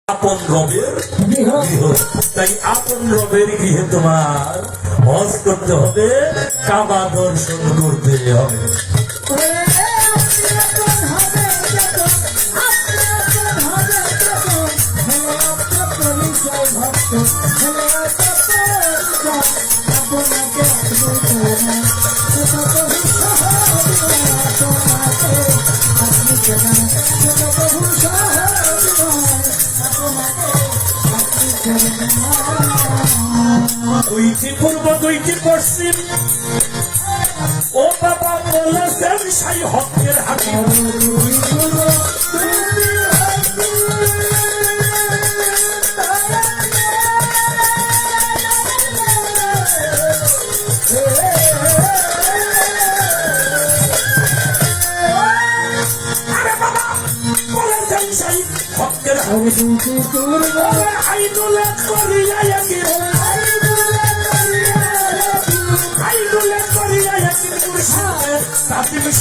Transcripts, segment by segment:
আপন রবের গৃহ, তাই আপন রবের গৃহে তোমার হজ করতে হবে, কাবা দর্শন করতে হবে। দুইটি পূর্ব দুইটি পশ্চিম, ও বাবা বলেছেন সাই হকের হাকিম।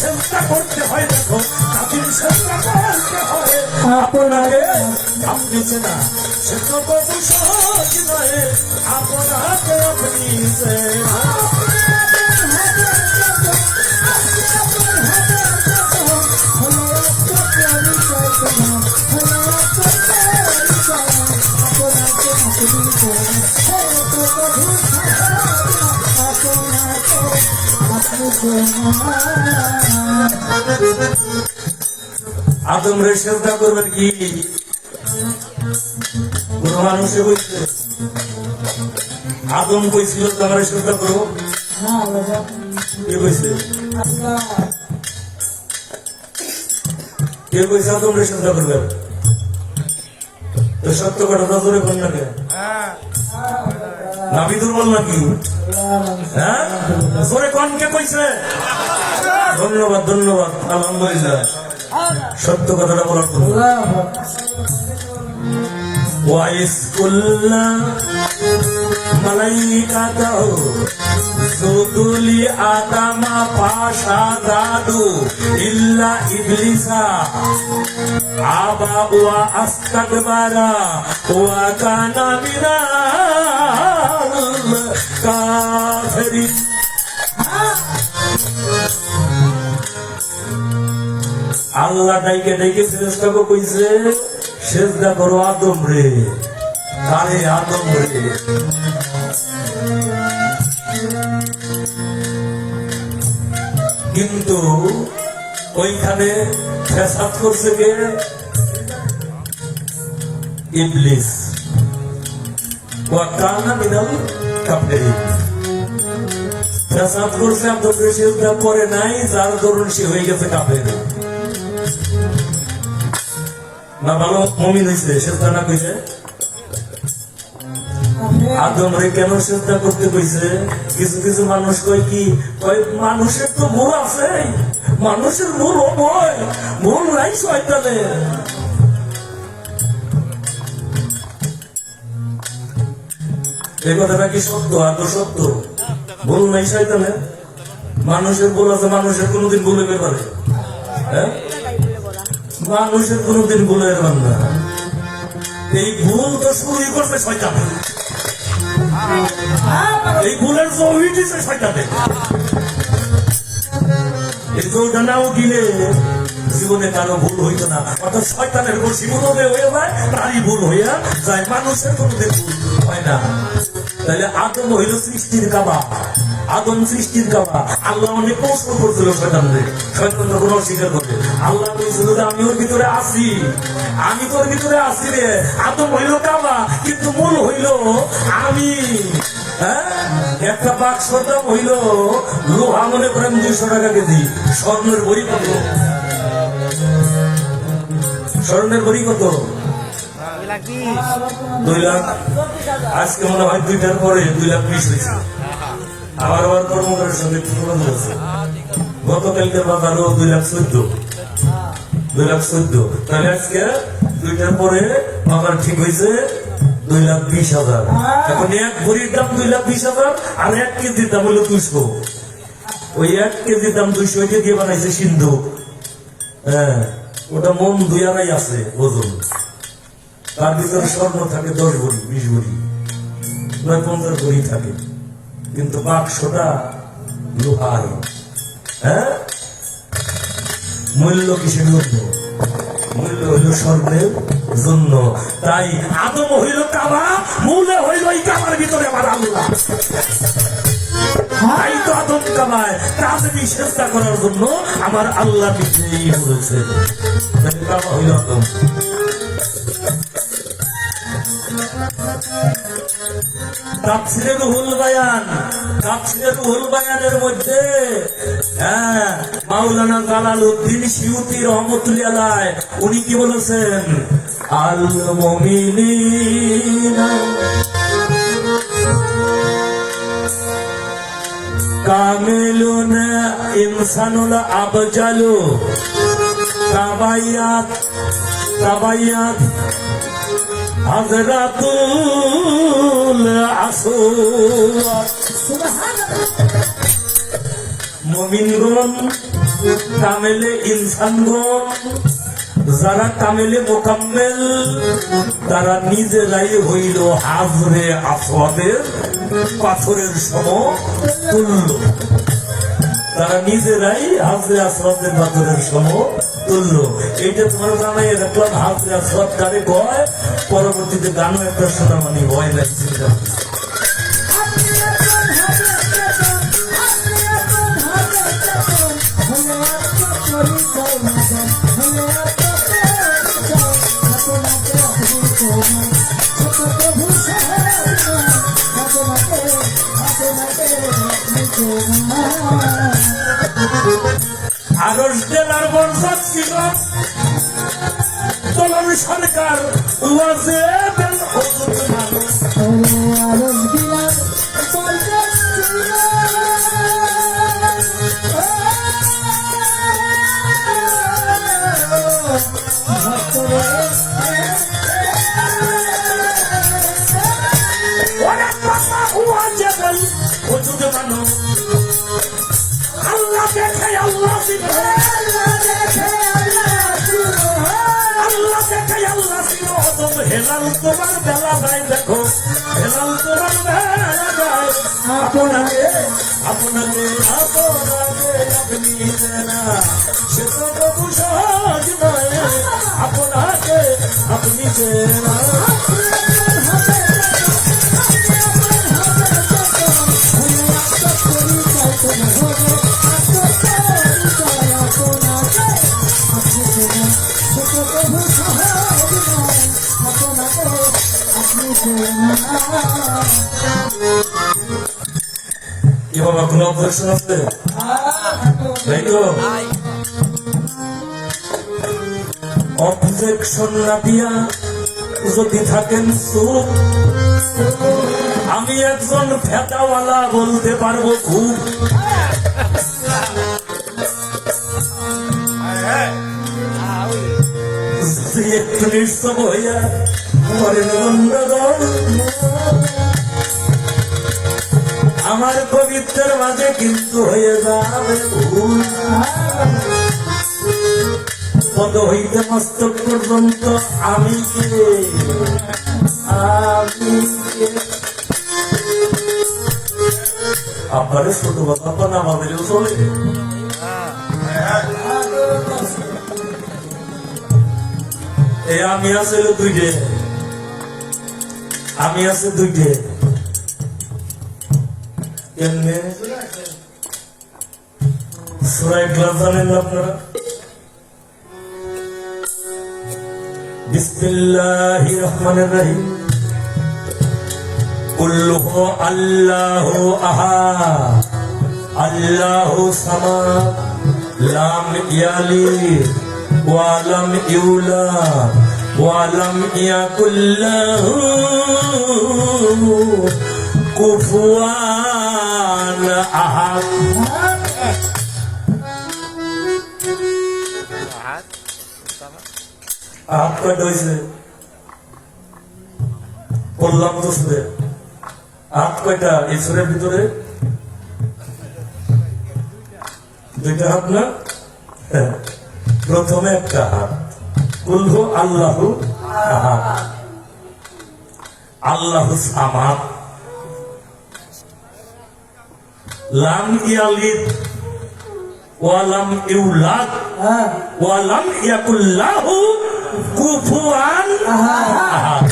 চেষ্টা করতে হয়, দেখো তাদের চেষ্টা করতে হয় আপনাকে, আপনি চেনা সে তো বহু সহজ নয়, আপনাকে আপনি চেনা। আদম রে শ্রদ্ধা করবেন কি কোন মানুষে বলছে? আদম কইছিল তোমার শ্রদ্ধা করবো, কে কইছে? কে কইছে আদম রে শ্রদ্ধা করবেন? তো সত্য কথা ধরে কোন লাগে নাবি দুর্বল নাকি? হ্যাঁ জোরে কোন কে কইছে? ধন্যবাদ ধন্যবাদ, আলহামদুলিল্লাহ, সত্য কথাটা বলার জন্য। ওয়াইস কুল্লা মালাইকাতাহু সুদুলি আদামা ফাসাদাদু ইল্লা ইবলিসা আবা ওয়া আস্তাকবারা ওয়া কানা মিনাল কাফিরিন। আল্লাহ ডাইকে ডাইকে চেষ্টা কইছে সেজদা করো আদম রে, আরে আদম রে। কিন্তু ওইখানে ফেসাদ করছে কে? ইবলিস। ওয়া কানা মিনাল কাফিরিন। ফেসাদ করছে আদম রে, সেজদা করে নাই, যার দরুন সে হয়ে গেছে কাফের। না ভালো মুমিন হইছে, সেজদা না কইছে? আদম রে কেন সেজদা করতে কইছে? কিছু কিছু মানুষ কয় কি, কয় মানুষের তো ভুল আছে, মানুষের ভুল হয়, ভুল নাই শয়তানের। এই কথাটা কি সত্য? আর তো সত্য, ভুল নাই শয়তানের, মানুষের ভুল আছে, মানুষের কোনোদিন ভুল হইতে পারে? হ্যাঁ, মানুষের কোনদিন ভুলের বান্দা। এই ভুল তো শুরুই করছে শয়তান, এই ভুলের জমি দিছে শয়তানে। এই জমিটা নাও দিলে জীবনে কারো ভুল হইতো না, অর্থাৎ শয়তানের বসি ভুল হয়ে যায়, তারই ভুল হইয়া যায়, মানুষের কোনদিন ভুল হয় না। তাহলে আদম হইল সৃষ্টির কাবা, আদম সৃষ্টির কাবা। আল্লাহ অনেক প্রশ্ন করছিল শয়তানরে, শয়তান তখন অস্বীকার করে। আল্লাহ বলছিল যে আমি ওর ভিতরে আছি, আমি তোর ভিতরে আছি রে। আদম হইল কাবা, কিন্তু মূল হইল আমি। হ্যাঁ, একটা বাক্সর দাম হইল লোহা, মনে করেন 200 টাকা কেজি। স্বর্ণের বড়ি কত? স্বর্ণের বড়ি কত? 2 লাখ। আজকে মনে হয় 2টার পরে 2,20,000 হয়েছে। আবার কর্মকারের সঙ্গে গতকালকে বাজারও 2,14,000, 2,14,000। তাহলে আজকে 2টার পরে বাজার ঠিক হয়েছে 2,20,000। এখন এক ভরির দাম 2,20,000, আর 1 কেজির দাম হলো 200। ওই 1 কেজির দাম 200 দিয়ে বানাইছে সিন্ধু। হ্যাঁ, ওটা মন 2 আড়াই আছে ওজন। তার ভিতরে স্বর্ণ থাকে 10 ভরি 20 ভরি 50 ভরি থাকে, কিন্তু বাক্সটা লোহার। হ্যাঁ, মূল্য কিসের জন্য? মূল্য হইল স্বর্ণের জন্য। তাই আদম হইল কাবা, মূলে হইল এই কাবার ভিতরে আমার আল্লাহ। তাই তো আদম কাবায় তাজবি চেষ্টা করার জন্য আমার আল্লাহ নিজেই বলেছে, কাবা হইল আদম। তাফসীরে রুহুল বায়ান, তাফসীরে রুহুল বায়ানের মধ্যে মাওলানা জালালউদ্দিন সিউতি রহমাতুল্লাহ আলাইহি উনি কি বলেছেন? আল মুমিনিনা কামিলুন ইনসানুল আবজালু কাবায়াত কাবায়াত হাজরাতুল আসওয়াদ। মুমিনগণ কামেলে ইনসানগণ, যারা কামেলে মোকাম্মেল তারা নিজেরাই হইল হাজরে আসওয়াদের পাথরের সমতুল্য। তারা নিজেরাই হাজরে আসওয়াদের পাথরের সমতুল্য। এইটা তোমার জানাই রাখলাম, হাজরে আসওয়াদ কারে কয়, পরবর্তীতে গানও একটা শোনা মানে ভয় লাগছে। আরশ জেলার বরসাত ছিল তলন সরকার ওয়াজে বেল হজুর মানুষ। আরশ জেলার বরসাত ছিল ওয়াজে বেল হজুর মানুষ। আল্লাহ দেখে আল্লাহ ছিল, আল্লাহ দেখে আল্লাহ ছিল। হেলাল তোমার বেলা যায়, দেখো হেলাল তোমার বেলা যায়। আপনাকে আপনাকে আপনাকে আপনি না, সে তো বহু সহজ নয়। আপনাকে আপনি না কি বাবা, কোন অবজেকশন আছে? অবজেকশন না দিয়া যদি থাকেন চুপ, আমি একজন ফেতাওয়ালা বলতে পারবো খুব। একটু নিঃসব হইয়া আমার পবিত্রের মাঝে কিন্তু হয়ে যাবে ভুল। পদ হইতে মস্তক পর্যন্ত আমি আপনারে ছোট কথা না ভাবলেও চলে। আমি আছে দুইটে, আমি আছে দুইটে। কেমনে সূরা ইখলাস জানেন আপনারা? বিসমিল্লাহির রহমানির রহিম। কুল হু আল্লাহু আহাদ আল্লাহু সামাদ লাম ইয়ালিদ ওয়া লাম ইউলাদ ওয়া লাম ইয়াকুল লাহু কুফুয়ান আহাদ। আহাদ কয়টা হয়েছে বললাম তো সুরে? আহাদ কয়টা এই সুরের ভিতরে? দুইটা হাত না? প্রথমে একটা হাত, কুল হু আল্লাহু আহাদ। আল্লাহু সামাদ, লাম ইয়ালিদ ওয়া লাম ইউলাদ ওয়া লাম ইয়াকুল লাহু কুফুয়ান আহাদ।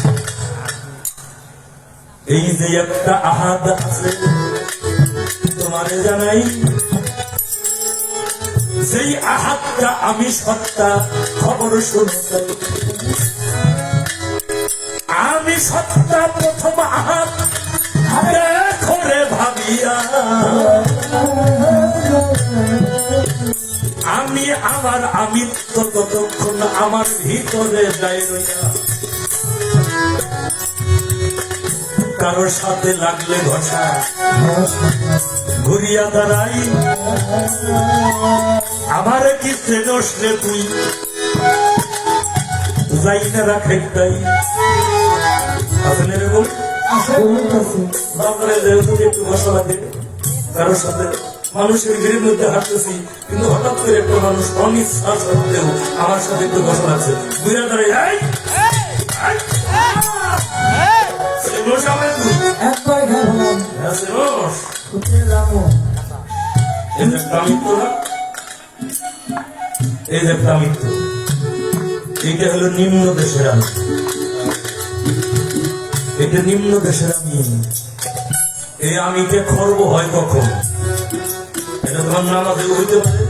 এই যে একটা আহাদ আছে তোমারে জানাই, যেই আহাদটা আমি সত্তা, খবর শুনতে আমি সত্তা প্রথম আহাদ দেখো রে ভাবিয়া, আমি আমার আমিত্ব ততক্ষণ আমার ভিতরে যাই রইয়া, কারোর সাথে লাগলে ঘষা ঘুরিয়া দাঁড়াই, আমার কি চেনস রে তুই, যাই না রাখে তাই আসলে এরকম বাপরে যেহেতু একটু ঘষা লাগে কারোর সাথে, মানুষের ভিড়ের মধ্যে হাঁটতেছি কিন্তু হঠাৎ করে একটা মানুষ অনিচ্ছা সত্ত্বেও আমার সাথে একটু ঘষা লাগছে, ঘুরিয়া দাঁড়াই এই যে একটা মৃত্যু, এইটা হলো নিম্ন দেশের আমি, এটা নিম্ন দেশের আমি। এই আমিকে খর্ব হয় কখন? এটা তোমার নামাজে হইতে পারে,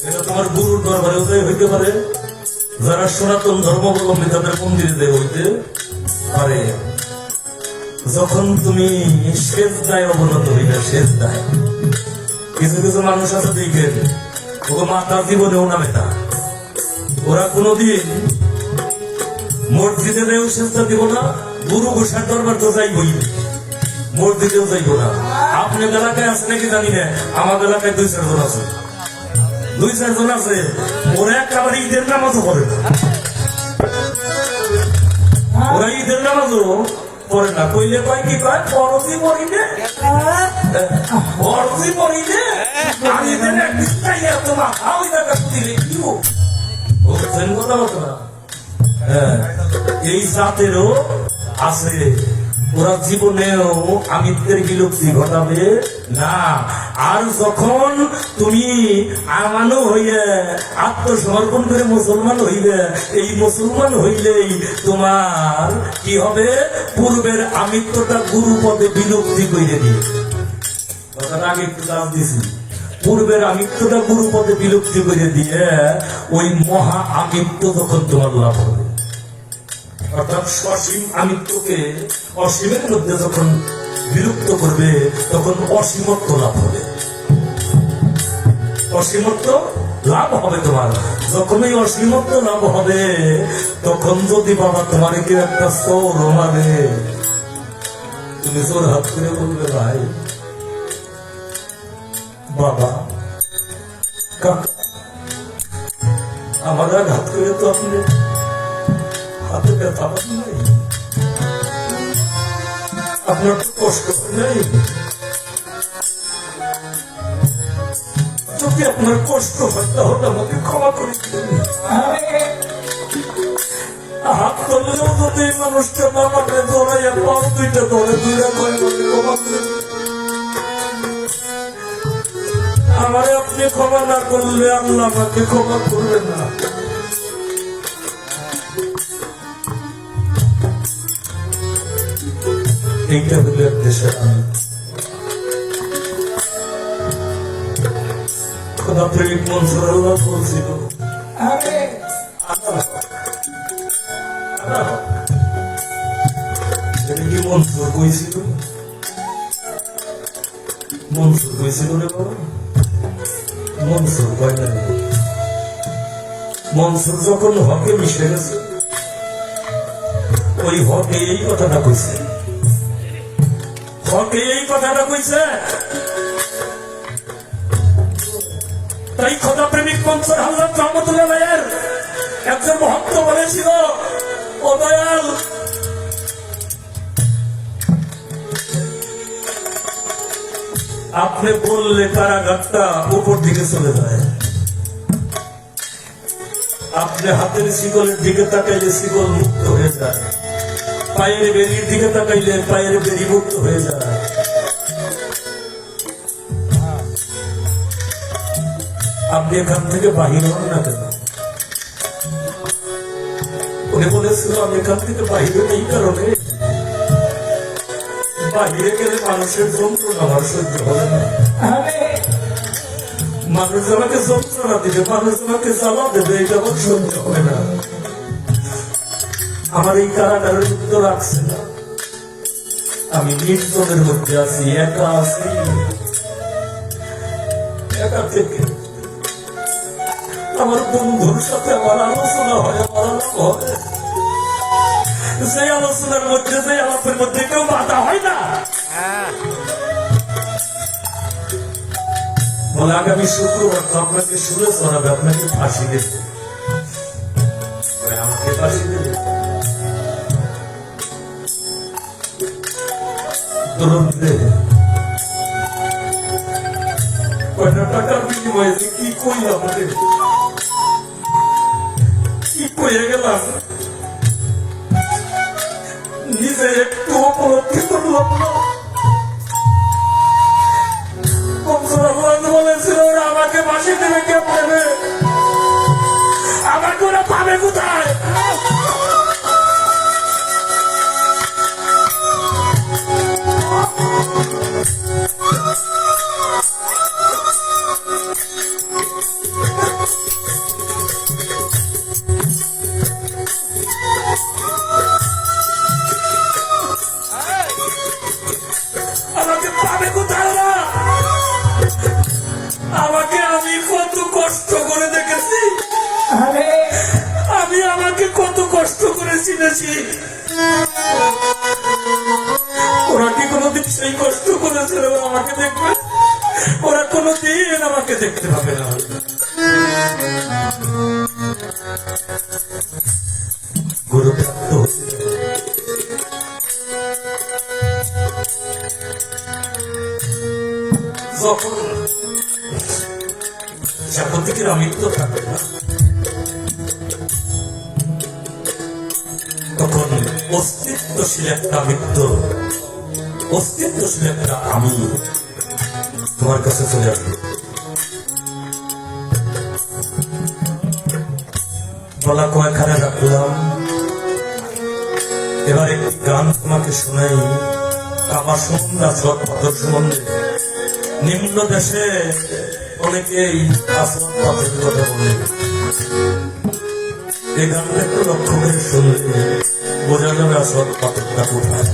এটা তোমার গুরুর দরবারে হইতে পারে, যারা সনাতন ধর্মাবলম্বী তাদের মন্দিরে হইতে পারে। যখন তুমি শেষ দায় অবনত হইবে, শেষ দায়, কিছু কিছু মানুষ আছে দেখবেন ওকে মাতার জীবনেও নামে না, ওরা কোনদিন মসজিদে দেও শেষটা দিব না, গুরু গোসার দরবার তো যাইবই, মসজিদেও যাইব না। আপনার এলাকায় আছে নাকি জানি না, আমাদের এলাকায় 2-4 জন আছে, 2-4 জন আছে, ওরা একেবারে ঈদের নামাজও করে না, ওরা ঈদের নামাজও করে না। কইলে কয় কি কয়, ফরজি পড়ি নে, ফরজি পড়ি নে, আর ঈদের একদিন চাইয়া তোমার হাওই দেখা দিলে কি হোক, বুঝছেন কথা বলতো না? এই জাতেরও আছে, ওরা জীবনেও আমিত্বের বিলুপ্তি ঘটাবে না। আর যখন তুমি আমানো হইলে আত্মসমর্পণ করে মুসলমান হইলে, এই মুসলমান হইলেই তোমার কি হবে, পূর্বের আমিত্বটা গুরু পদে বিলুপ্তি করে দিয়ে, কথাটা আগে একটু চাপ দিছি, পূর্বের আমিত্বটা গুরু পদে বিলুপ্তি করে দিয়ে ওই মহা আমিত্ব তখন তোমার লাভ হবে। অর্থাৎ সসীম আমিত্বকে অসীমের মধ্যে যখন বিলুপ্ত করবে তখন অসীমত্ব লাভ হবে, অসীমত্ব লাভ হবে তোমার। যখন এই অসীমত্ব লাভ হবে তখন যদি বাবা তোমার কেউ একটা চোর মারে, তুমি চোর হাত করে বলবে ভাই বাবা কাকা আমার হাত করে তো আপনি হাতে ব্যথা নাই, আপনার তো কষ্ট নেই, যদি আপনার কষ্ট হয় তাহলে আমাকে ক্ষমা করে দিন। হাত ধরলেও যদি মানুষটা না মানে ধরাইয়া পাও দুইটা ধরে দুইটা কয় আমাকে ক্ষমা করে দিন। আমারে আপনি ক্ষমা না করলে আল্লাহ আমাকে ক্ষমা করবেন না। এইটা হলো দেশের আমি। খোদা প্রেমিক মনসুর আল্লাহ বলছিল, কি মনসুর কইছিল, মনসুর কইছিল রে বাবা, মনসুর কয় না, মনসুর যখন হকে মিশে গেছে ওই হকে এই কথাটা কইছে, হকে এই কথাটা কইছে। তাই খোদা প্রেমিক মনসুর হযরত রহমাতুল্লাহ আলাইহির একজন ভক্ত বলেছিল, ও দয়াল আপনি বললে কারাগারটা উপর দিকে চলে যায়, আপনি হাতের শিকলের দিকে তাকাইলে শিকল মুক্ত হয়ে যায়, পায়ের বেরির দিকে তাকাইলে পায়ের বেরি মুক্ত হয়ে যায়। আপনি এখান থেকে বাহির হন না কেন? উনি বলেছিল আমি এখান থেকে বাহিরে এই কারণে, বাহিরে গেলে মানুষের যন্ত্রণা আমার সহ্য হবে না। মানুষ আমাকে যন্ত্রণা দিবে, মানুষ আমাকে জ্বালা দেবে, এটা আমার সহ্য হবে না। আমার এই কারাগারের যুদ্ধ রাখছে না, আমি নির্জনের মধ্যে আছি, একা আছি। একা থেকে আমার বন্ধুর সাথে আমার আলোচনা হয়, আমার আলাপ হয়, সেই আলোচনার মধ্যে সেই আলাপের মধ্যে কেউ বাধা হয় না। বলে আগামী শুক্রবার তো আপনাকে সুরে শোনাবে, আপনাকে ফাঁসি দেবে। আমাকে ফাঁসি দেবে কয়টা টাকার বিনিময়ে কি কই আমাদের, কি কয়ে গেলাম নিজে একটু উপলব্ধি করলাম না। বলেছিল ওরা আমাকে বাসি দেবে, কে পাবে? আমাকে ওরা পাবে কোথায়? আমাকে পাবে কোথায় ওরা? আমাকে আমি কত কষ্ট করে দেখেছি, আমি আমাকে কত কষ্ট করে চিনেছি। ওরা কি কোনোদিন সেই কষ্ট করেছিল আমাকে দেখবে? ওরা কোনোদিন আমাকে দেখতে পাবে না। গুরুপ্রাপ্ত যখন জাগতিকের আমৃত্য থাকে না, তখন অস্তিত্বশীল একটা মৃত্যু, অস্তিত্বশীল একটা আমি তোমার কাছে চলে আসবে। বলা কয়েকখানে রাখলাম, এবার একটি গান তোমাকে শোনাই। কামাসুন্দা সৎপথের সম্বন্ধে নিম্ন দেশে অনেকেই আসমান পথের কথা বলে। এই গানটা একটু লক্ষ্য করে শুনলে বোঝা যাবে আসমান পথেরটা কোথায়।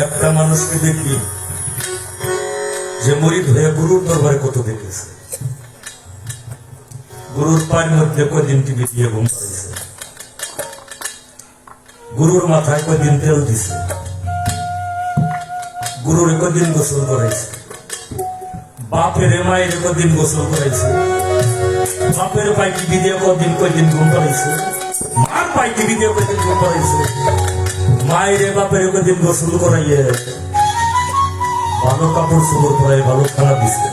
একটা মানুষকে দেখি যে মুরিদ হয়ে গুরুর দরবারে কত দেখেছে, গুরুর পায়ের মধ্যে কয়দিন টিভি দিয়ে ঘুম পাড়াইছে, গুরুর মাথায় কয়দিন তেল দিছে, গুরুর কয়দিন গোসল করাইছে, বাপের মায়ের কয়দিন গোসল করাইছে, বাপের পায়ে টিভি দিয়ে কয়দিন ঘুম পাড়াইছে, মার পায়ে টিভি দিয়ে কয়দিন ঘুম পাড়াইছে, মায়ের বাপের কয়দিন গোসল করাইয়ে ভালো কাপড় চোপড় পরে ভালো খানা দিচ্ছে।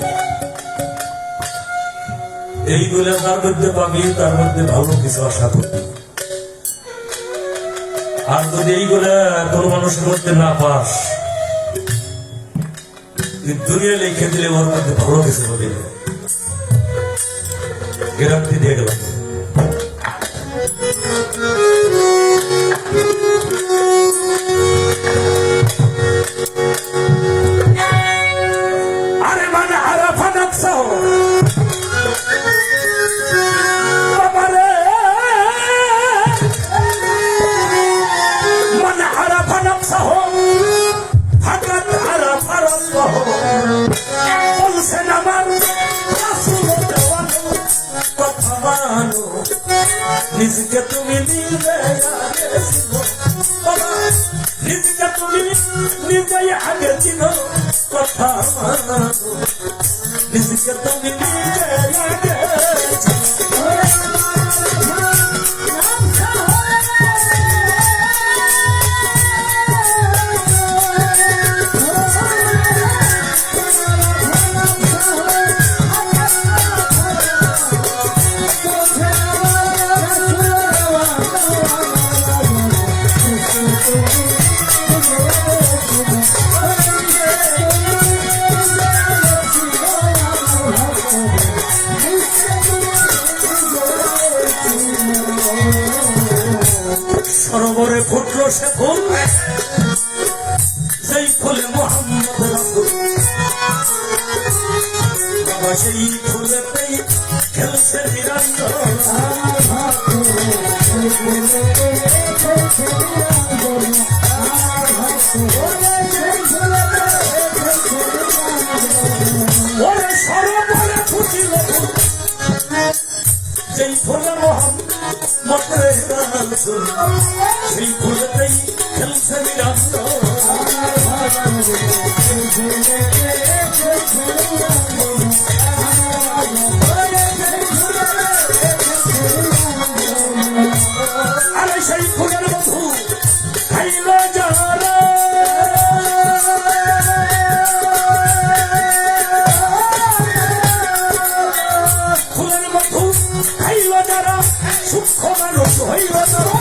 এইগুলো তার মধ্যে পাবি, তার মধ্যে ভালো কিছু আশা করবি। আর যদি এইগুলো কোন মানুষের মধ্যে না পাস, দুনিয়া লিখে দিলে ওর মধ্যে ভালো কিছু হবে, গ্যারান্টি দিয়ে গেলাম। নিজকে তুমি নিজকে তুমি নিজে আগে চিনো কথা মানো, নিজকে তুমি নিজে আগে সে ফুল সেই ফুলে মোহাম্মদ রাসূল বাবা সেই ফুলেতেই খেলছে নিরঞ্জন ওরে সরবরে ফুটিল যেই ফুলে মোহাম্মদ রাসূল সেই ফুলেতেই খেলছে নিরঞ্জন আরে সেই ফুলের মধু খাইল যারা ফুলের মধু খাইল যারা সূক্ষ্ম মানুষ হইল তারা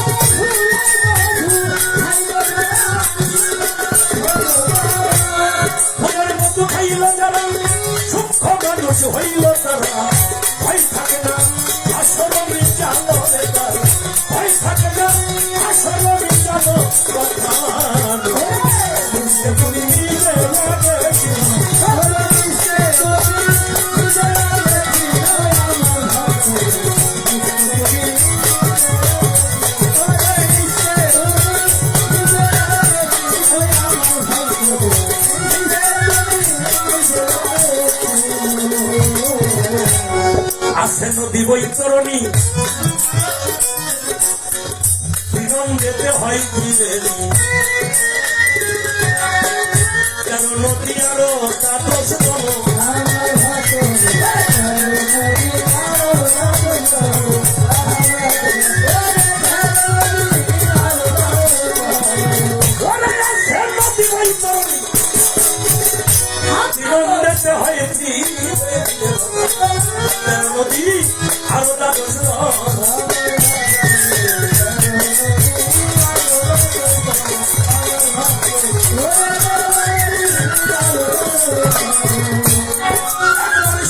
ফুলের মধু খাইল যারা সূক্ষ্ম মানুষ হইল তারা ভয় থাকে না আসরে জানো ভয় থাকে না আসরে জানো আছে নদী বৈতরণী যেতে হয় ফিরেনি কেন নদী আরো তাপস করো নদী বৈতরণী যেতে হয় নদী আরো তাপস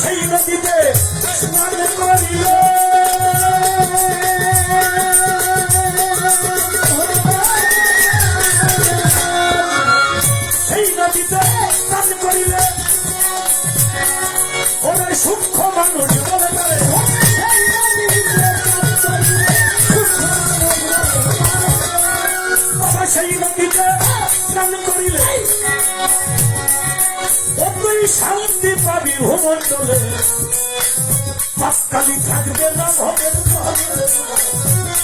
সেই নদীতে স্নান করিল সেই নদীতে স্নান করিলে ওরে সূক্ষ্ম মানুষ বলে পারে সেই নদীতে স্নান করিলে তুই শান্তি পাবি ভূমণ্ডলে পাক্কালি থাকবে না ভবের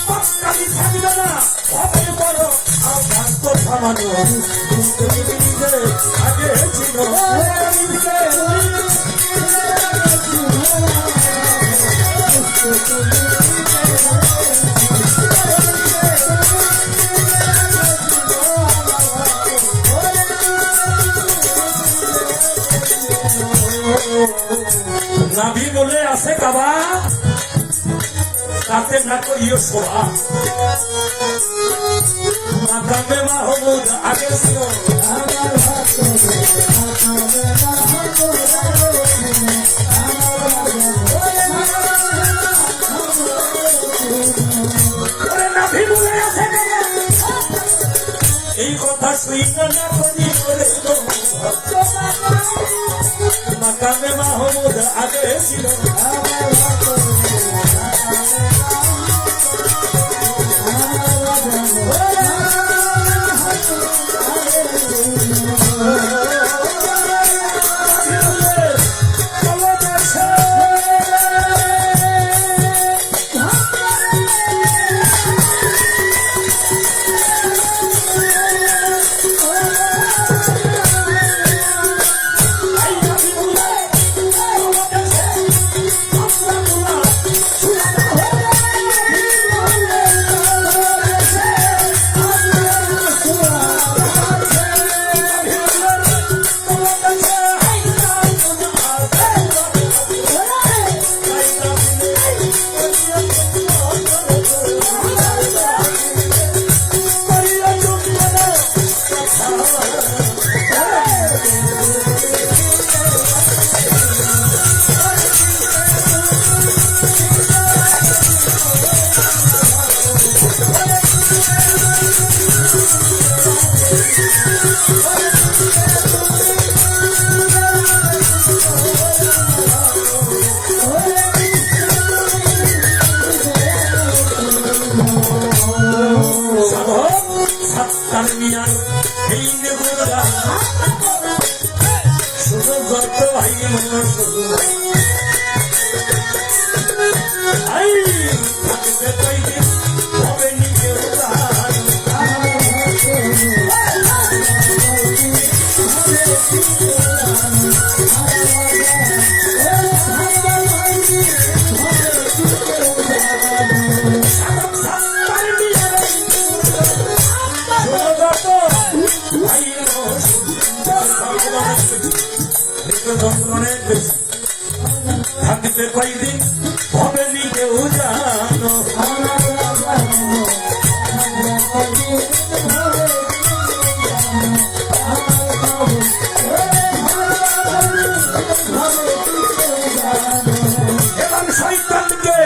পাক্কালি থাকবে না হবে বড় আমার তো থামানো আগে ছিল নাভি বলে আছে কাবা তাতে না করিও শোভা মাকামে মাহমুদ আগে ছিল নাভি বলে আছে এই কথা শুই না করি করে মাকামে মাহমুদ আগে ছিল থাকবে কয়দিন হবে নি কেউ জানো এবং শয়তানকে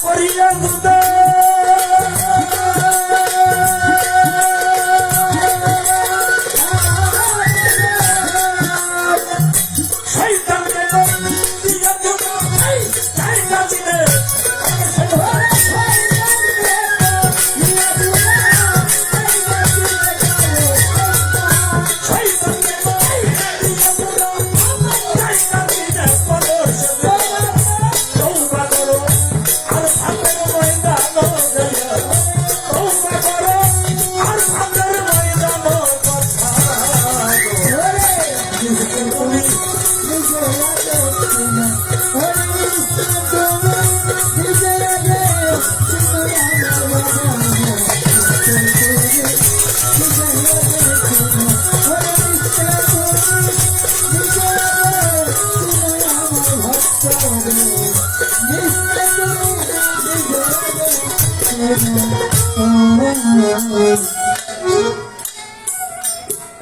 করিয়া মুদা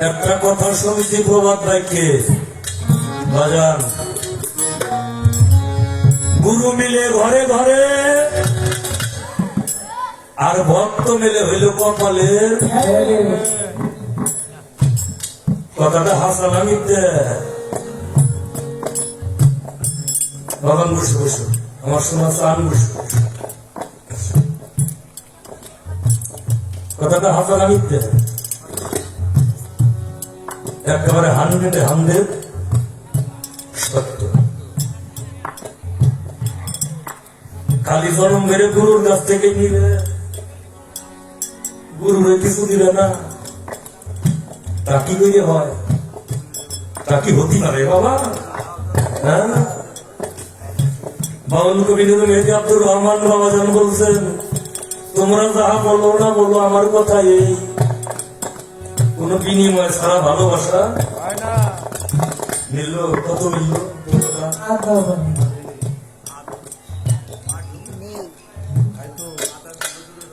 একটা কথা সমিতি প্রবাদ রাখে বাজান গুরু মিলে ঘরে ঘরে আর ভক্ত মিলে হইল কপালে কথাটা হাসানা মিথ্যে বাগান বসে বসে আমার শোনা চান বসে কথাটা হাসানা মিথ্যে একেবারে 100 সত্য খালি জন্ম মেরে গুরুর কাছ থেকে নিলে গুরুরে কিছু দিলে না তা কি করে হয় তা কি হতে পারে বাবা হ্যাঁ বাউল কবি মেহেদি আব্দুর রহমান বাবা জান বলছেন তোমরা যাহা বলো না বলো আমার কথা এই কোন বিনিময় ছাড়া ভালোবাসা মিলল কত মিলল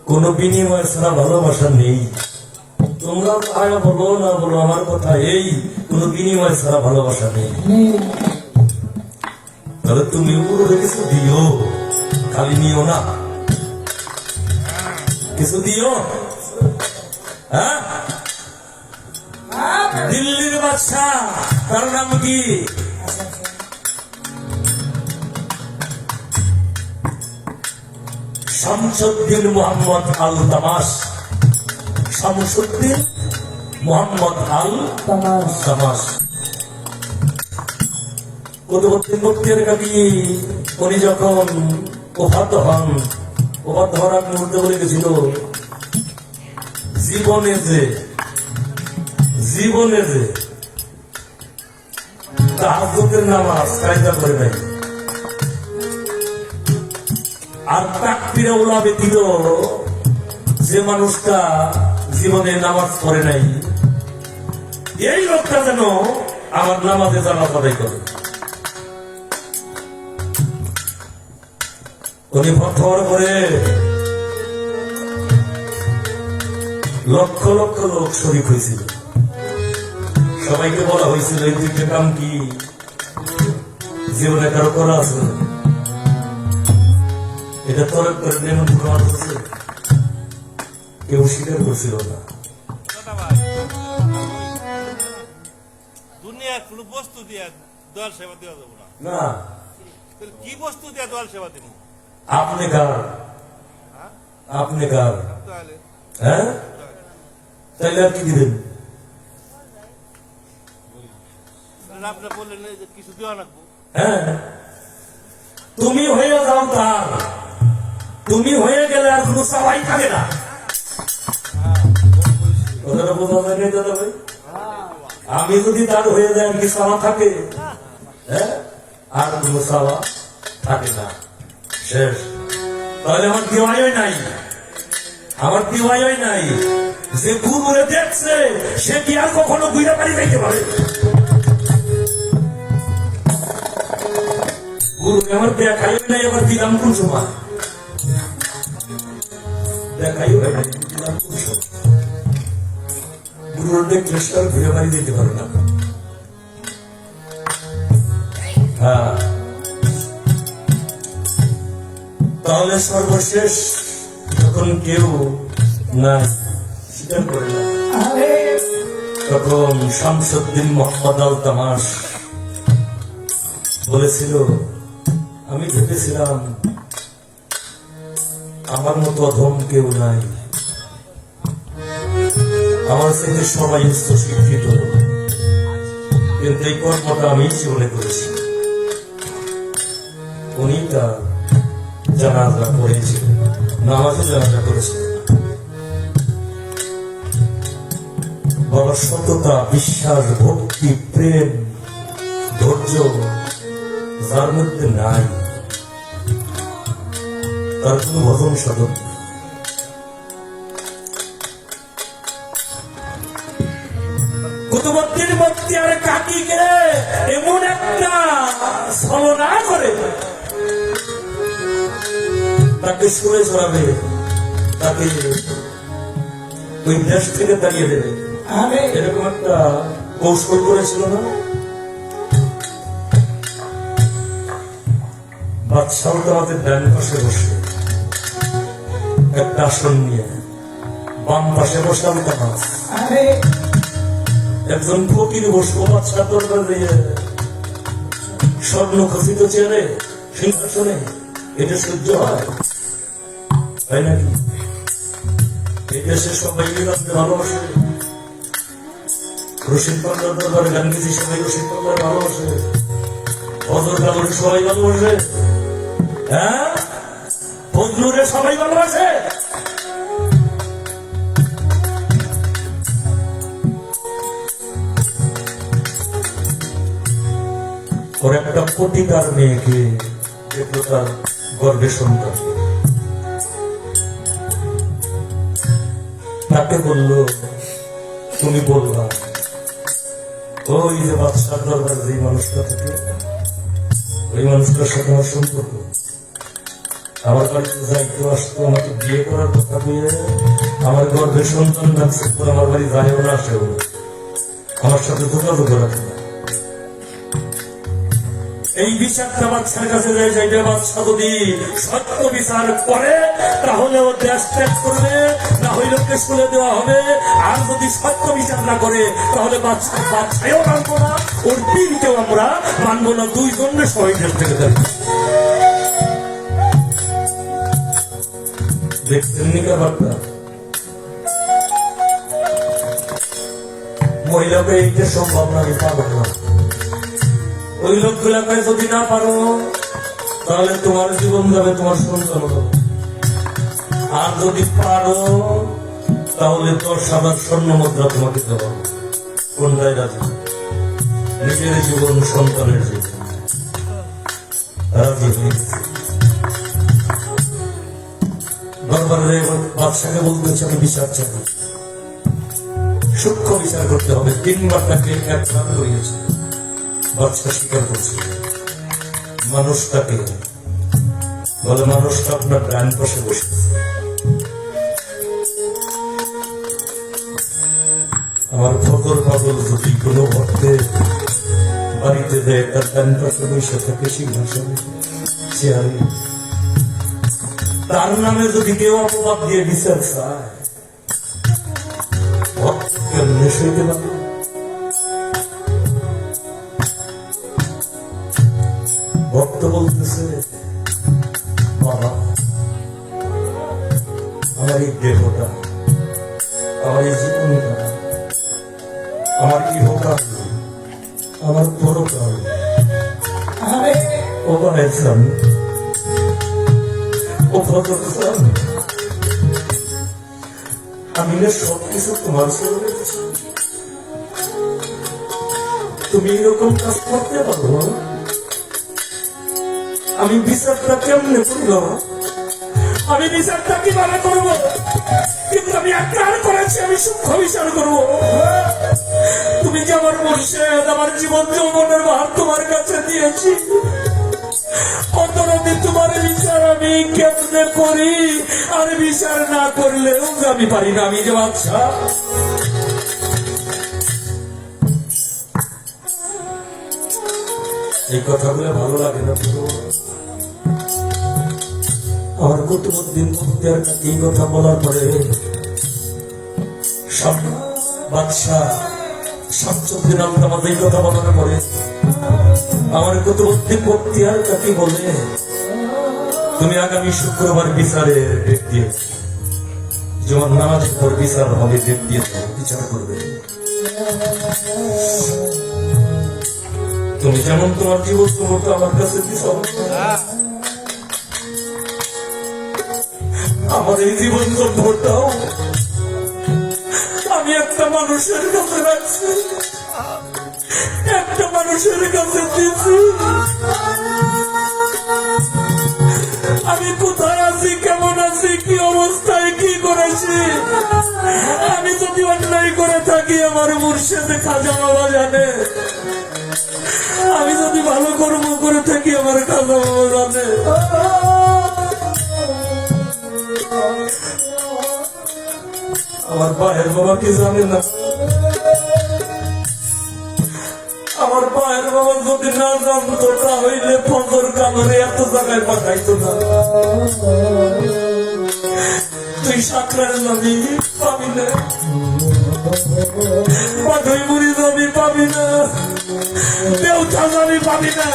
কোন বিনিময় ছাড়া ভালোবাসা নেই তোমরা আয়া বলো না বলো আমার কথা এই কোন বিনিময় ছাড়া ভালোবাসা নেই তাহলে তুমি উপরে কিছু দিও খালি নিও না কিছু দিও হ্যাঁ দিল্লির বাদশা তার নাম কি শামসুদ্দিন মোহাম্মদ আল তামাস শামসুদ্দিন মোহাম্মদ আল তামাস কুতুবউদ্দিন বখতিয়ার কাকি উনি যখন ওফাত হন ওফাত হওয়ার আগ মুহূর্তে বলে গেছিল জীবনে যে তাহাজ্জুদের নামাজ কায়দা করে নাই আর তাকবীরে উলা ব্যতীত যে মানুষটা জীবনে নামাজ পড়ে নাই এই লোকটা যেন আমার নামাজে জানাত আদায় করে উনি ফতোয়ার করে লক্ষ লক্ষ লোক শরীক হয়েছিল সবাইকে বলা হয়েছিল এই দুইটা কাম কি জীবনে কারো করা আছে এটা তরক করে নেমন প্রমাণ করছে কেউ স্বীকার করছিল না দুনিয়ার কোন বস্তু দিয়ে দয়াল সেবা দেওয়া যাবো না। না তাহলে কি বস্তু দিয়ে দয়াল সেবা দিব? আপনি কার? হ্যাঁ? আপনি কার? তাহলে হ্যাঁ তাইলে আর কি দিবেন? তাহলে আপনি বললেন যে কিছু দেওয়া লাগবো। হ্যাঁ তুমি হয়ে যাও তার, তুমি হয়ে গেলে আর কোনো সবাই থাকে না। কথাটা বোঝা যায় না দাদা ভাই? আমি যদি তার হয়ে যায় আর কি সাওয়া থাকে? হ্যাঁ আর কোনো সাওয়া থাকে না, শেষ। তাহলে আমার দিওয়াই নাই, আমার দিওয়াই নাই। যে গুরুরে দেখছে সে কি আর কখনো বুঝতে পারি দেখতে পারে? গুরু আমার দেখাই নাই, আবার দিলাম কোন সময়? দেখাই হয় নাই, দিলাম কোন সময়? গুরুর দেখলে সে আর ঘুরে বাড়ি দিতে পারে না। হ্যাঁ তাহলে সর্বশেষ যখন কেউ নাই স্বীকার করে না, তখন শামসুদ্দিন মোহাম্মদ আল তামাশ বলেছিল, আমি ভেবেছিলাম আমার মতো অধম কেউ নাই, আমার সাথে সবাই উচ্চ শিক্ষিত, কিন্তু এই কর্মটা আমি জীবনে করেছি। উনি তার জানাজা করেছিলেন, নামাজে জানাজা করেছিলেন। বড় সততা, বিশ্বাস, ভক্তি, প্রেম, ধৈর্য যার মধ্যে নাই, তার কোন ভজন সাধন নেই। কুতুবুদ্দিন বখতিয়ার কাকিকে এমন একটা ছলনা করে তাকে সুরে ছড়াবে, তাকে ওই দেশ থেকে তাড়িয়ে দেবে, এরকম একটা কৌশল করেছিল না? বাদশাহ আমাদের ডান পাশে বসে একটা আসন নিয়ে, বাম পাশে বসে আলতামাস, একজন ফকির বসবো বাদশাহ দরবার দিয়ে স্বর্ণ খচিত চেয়ারে সিংহাসনে। এটা সহ্য হয়? তাই নাকি? এই দেশে সবাই মিলাতে ভালোবাসে, রশিদ পাল্লার দরবারে গান্ধীজি সবাই রশিদ পাল্লার ভালোবাসে, ফজর কালরে সবাই ভালোবাসে, হ্যাঁ ফজলুরে সবাই ভালোবাসে। ওর একটা পতিতার মেয়েকে দেখলো তার গর্ভের সন্তান, তাকে বলল, তুমি বললাম ওই যে বাদশার দরবার যে মানুষটা থাকে, ওই মানুষটার সাথে আমার সম্পর্ক, আমার বাড়িতে যাইতো আসতো, আমাকে বিয়ে করার কথা বলে আমার গর্ভের সন্তান রাখছে, আমার বাড়ি যায়ও না আসেও না, আমার সাথে যোগাযোগ রাখে না। এই বিচারটা বাদশার কাছে যায়, যাইবে বাদশা যদি সত্য বিচার করে তাহলে ও দেশ ত্যাগ করবে, না হইলে ওকে শুলে দেওয়া হবে। আর যদি সত্য বিচার না করে তাহলে বাদশাও মানবো না, ওর পীরকেও আমরা মানবো না, দুইজনের সবাই দেশ থেকে দেবে। দেখছেন নি ব্যাপারটা? মহিলাকে এইটা সম্ভব না, আমি পাবো না। ওই লোকগুলাকে যদি না পারো তাহলে তোমার জীবন যাবে, তোমার সন্তান হবে। আর যদি পারো তাহলে 10,000 স্বর্ণ মুদ্রা তোমাকে দেওয়া। কোনটাই রাজি? নিজের জীবন, সন্তানের জীবন রাজি হয়ে গেছে। দরবারে বাদশাকে বলতেছে, আমি বিচার চাই, সূক্ষ্ম বিচার করতে হবে। 3 বার তাকে একবার করিয়েছে, বাদশা স্বীকার করছে। মানুষটাকে বলে, মানুষটা আপনার ডান পাশে বসেছে, আমার ফকর পাগল যদি কোনো ভক্তে বাড়িতে দেয়, তার ডান পাশে বসে থাকে সিংহাসনে চেয়ারে, তার নামে যদি কেউ অপবাদ দিয়ে বিচার চায়, ভক্ত কেমনে সইতে পারে? তো বলতেছে, বাবা আমার এই দেহটা, আমার এই জীবনটা, আমার ইহকাল, আমার পরকাল, ও বানাইছিলাম, ও ফজল খান, আমি না সবকিছু তোমার ছেড়ে রেখেছি। তুমি এরকম কাজ করতে পারো? আমি বিচারটা কেমনে করবো? আমি বিচারটা কিভাবে করবো? কিন্তু আমি আক্রান্ত করেছি, আমি সূক্ষ্ম বিচার করবো। তুমি যে আমার মুর্শিদ, আমার জীবন যৌবনের ভার তোমার কাছে দিয়েছি, অন্তরতে তোমার বিচার আমি কেমনে করি? আর বিচার না করলেও আমি পারি না, আমি যে বাচ্চা। এই কথাগুলো ভালো লাগে না? আমার কুতুবউদ্দিন বখতিয়ার কাছে এই কথা বলার পরে সব বাদশাহ শামসুদ্দিন আহমদ এই কথা বলার পরে আমার কুতুবউদ্দিন বখতিয়ার কাছে বলে, তুমি আগামী শুক্রবার বিচারের ডেট দিয়ে, যেমন নামাজের পর বিচার হবে, ডেট দিয়ে বিচার করবে। তুমি যেমন তোমার জীবন তোমাকে আমার কাছে দিছো, আমার এই জীবন যন্ত্রটাও আমি একটা মানুষের কাছে রাখছি, একটা মানুষের কাছে দিচ্ছি। আমি কোথায় আছি, কেমন আছি, কি অবস্থায়, কি করেছি, আমি যদি অন্যায় করে থাকি আমার মুর্শিদ খাজা বাবা জানে, আমি যদি ভালো কর্ম করে থাকি আমার খাজা বাবা জানে। আমার ভাইয়ের বাবা কি জানে না? আমার ভাইয়ের বাবা যদি না জানতো তাহলে ফজর কামরে এত জায়গায় পাঠাইতো না। তুই সাকরার নবী পাবি না, পাঠই মুড়ি নবী পাবি না, দেউতা নবী পাবি না।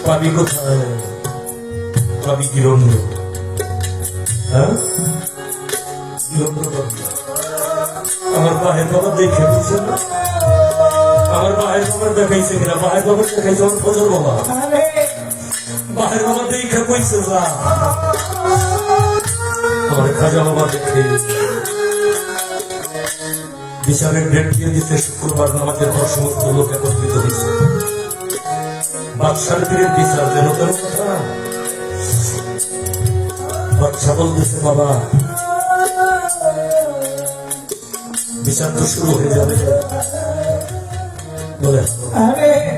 পাবি কোথায়? পাবি কিরণ্য। হ্যাঁ, আমার ভাইয়ের বাবা দেখে বুঝছে না, আমার ভাইয়ের বাবা দেখাইছে কিনা? ভাইয়ের বাবা দেখাইছে আমার ফজর বাবা, ভাইয়ের বাবা দেখে কইছে যা, আমার খাজা বাবা দেখে বিচারের ডেট দিয়ে দিতে। শুক্রবার নামাজের পর সমস্ত লোক একত্রিত হয়েছে। বাদশার পীরের বিচার যেন কেন কথা। বাদশা বলতেছে, বাবা বিচার তো শুরু হয়ে যাবে। বলে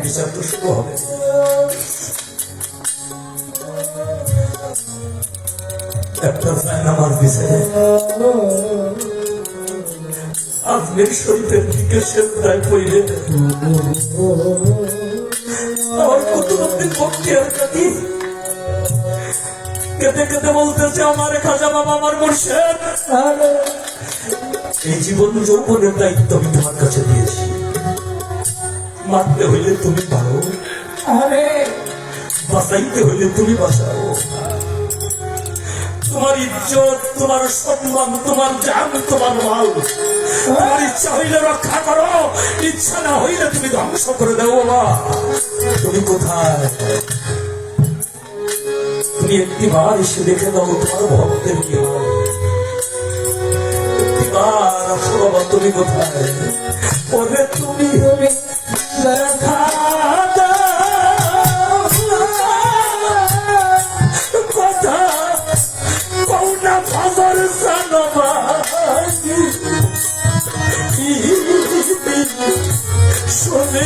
বিচার তো শুরু হবে। একটা নামাজ দিছে, আজমের শরীফের দিকে সেজদায় পড়ে আমার কুতুবউদ্দিন বখতিয়ার কাকি কেঁদে কেঁদে বলতেছে, আমার খাজা বাবা, আমার মুর্শিদ, এই জীবন যৌবনের দায়িত্ব আমি তোমার কাছে দিয়েছি। মারতে হইলে তুমি পারো, বাঁচাইতে হইলে তুমি বাঁচাও। তোমার ইজ্জত, তোমার সম্মান, তোমার জান, তোমার মাল, তোমার ইচ্ছা হইলে রক্ষা করো, ইচ্ছা না হইলে তুমি ধ্বংস করে দাও। বাবা তুমি কোথায়? তুমি একটিবার এসে দেখে দাও তোমার ভক্তের কি হয়। একটিবার আসো বাবা, তুমি কোথায়? ওরে তুমি দেখা কথা কৌনা ফজর সানবা শোনে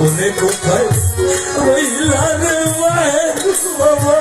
ওরে কোথায় রইলা রে মায়ের বাবা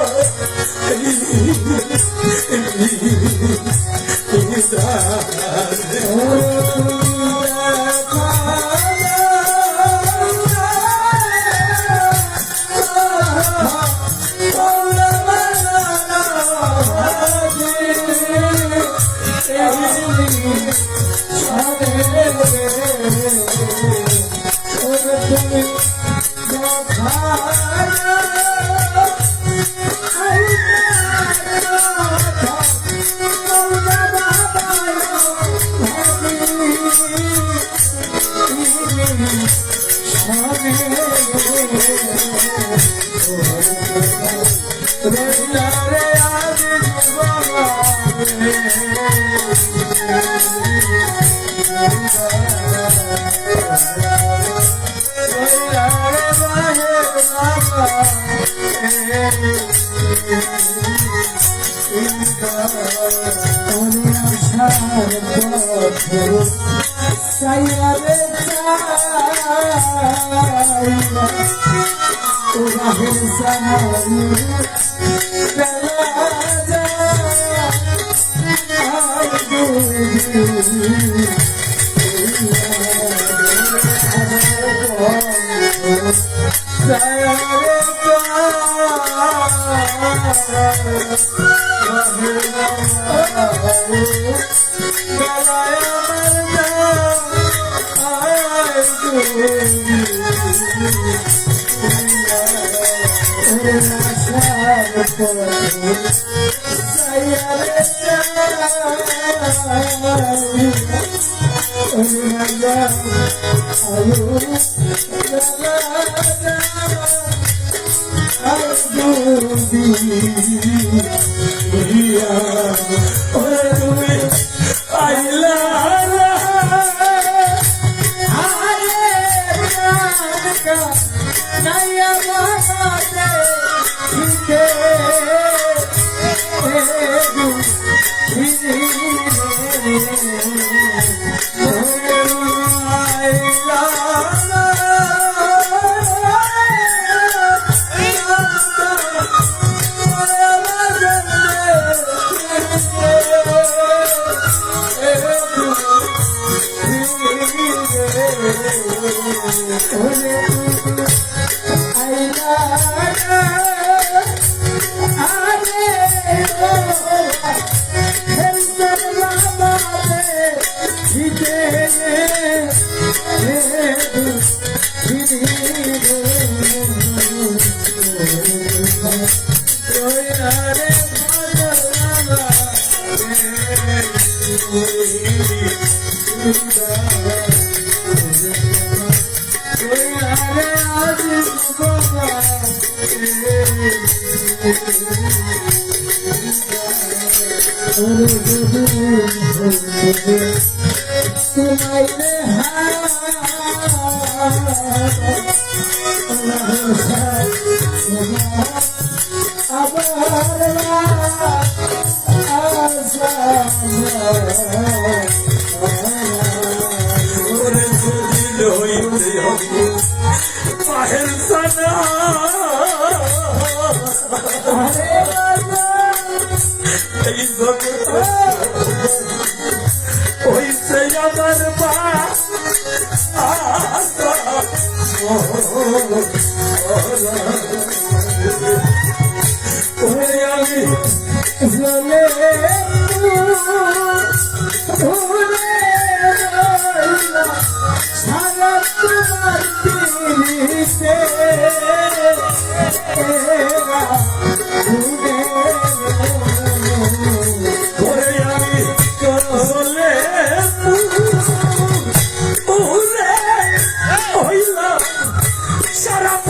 Shut up!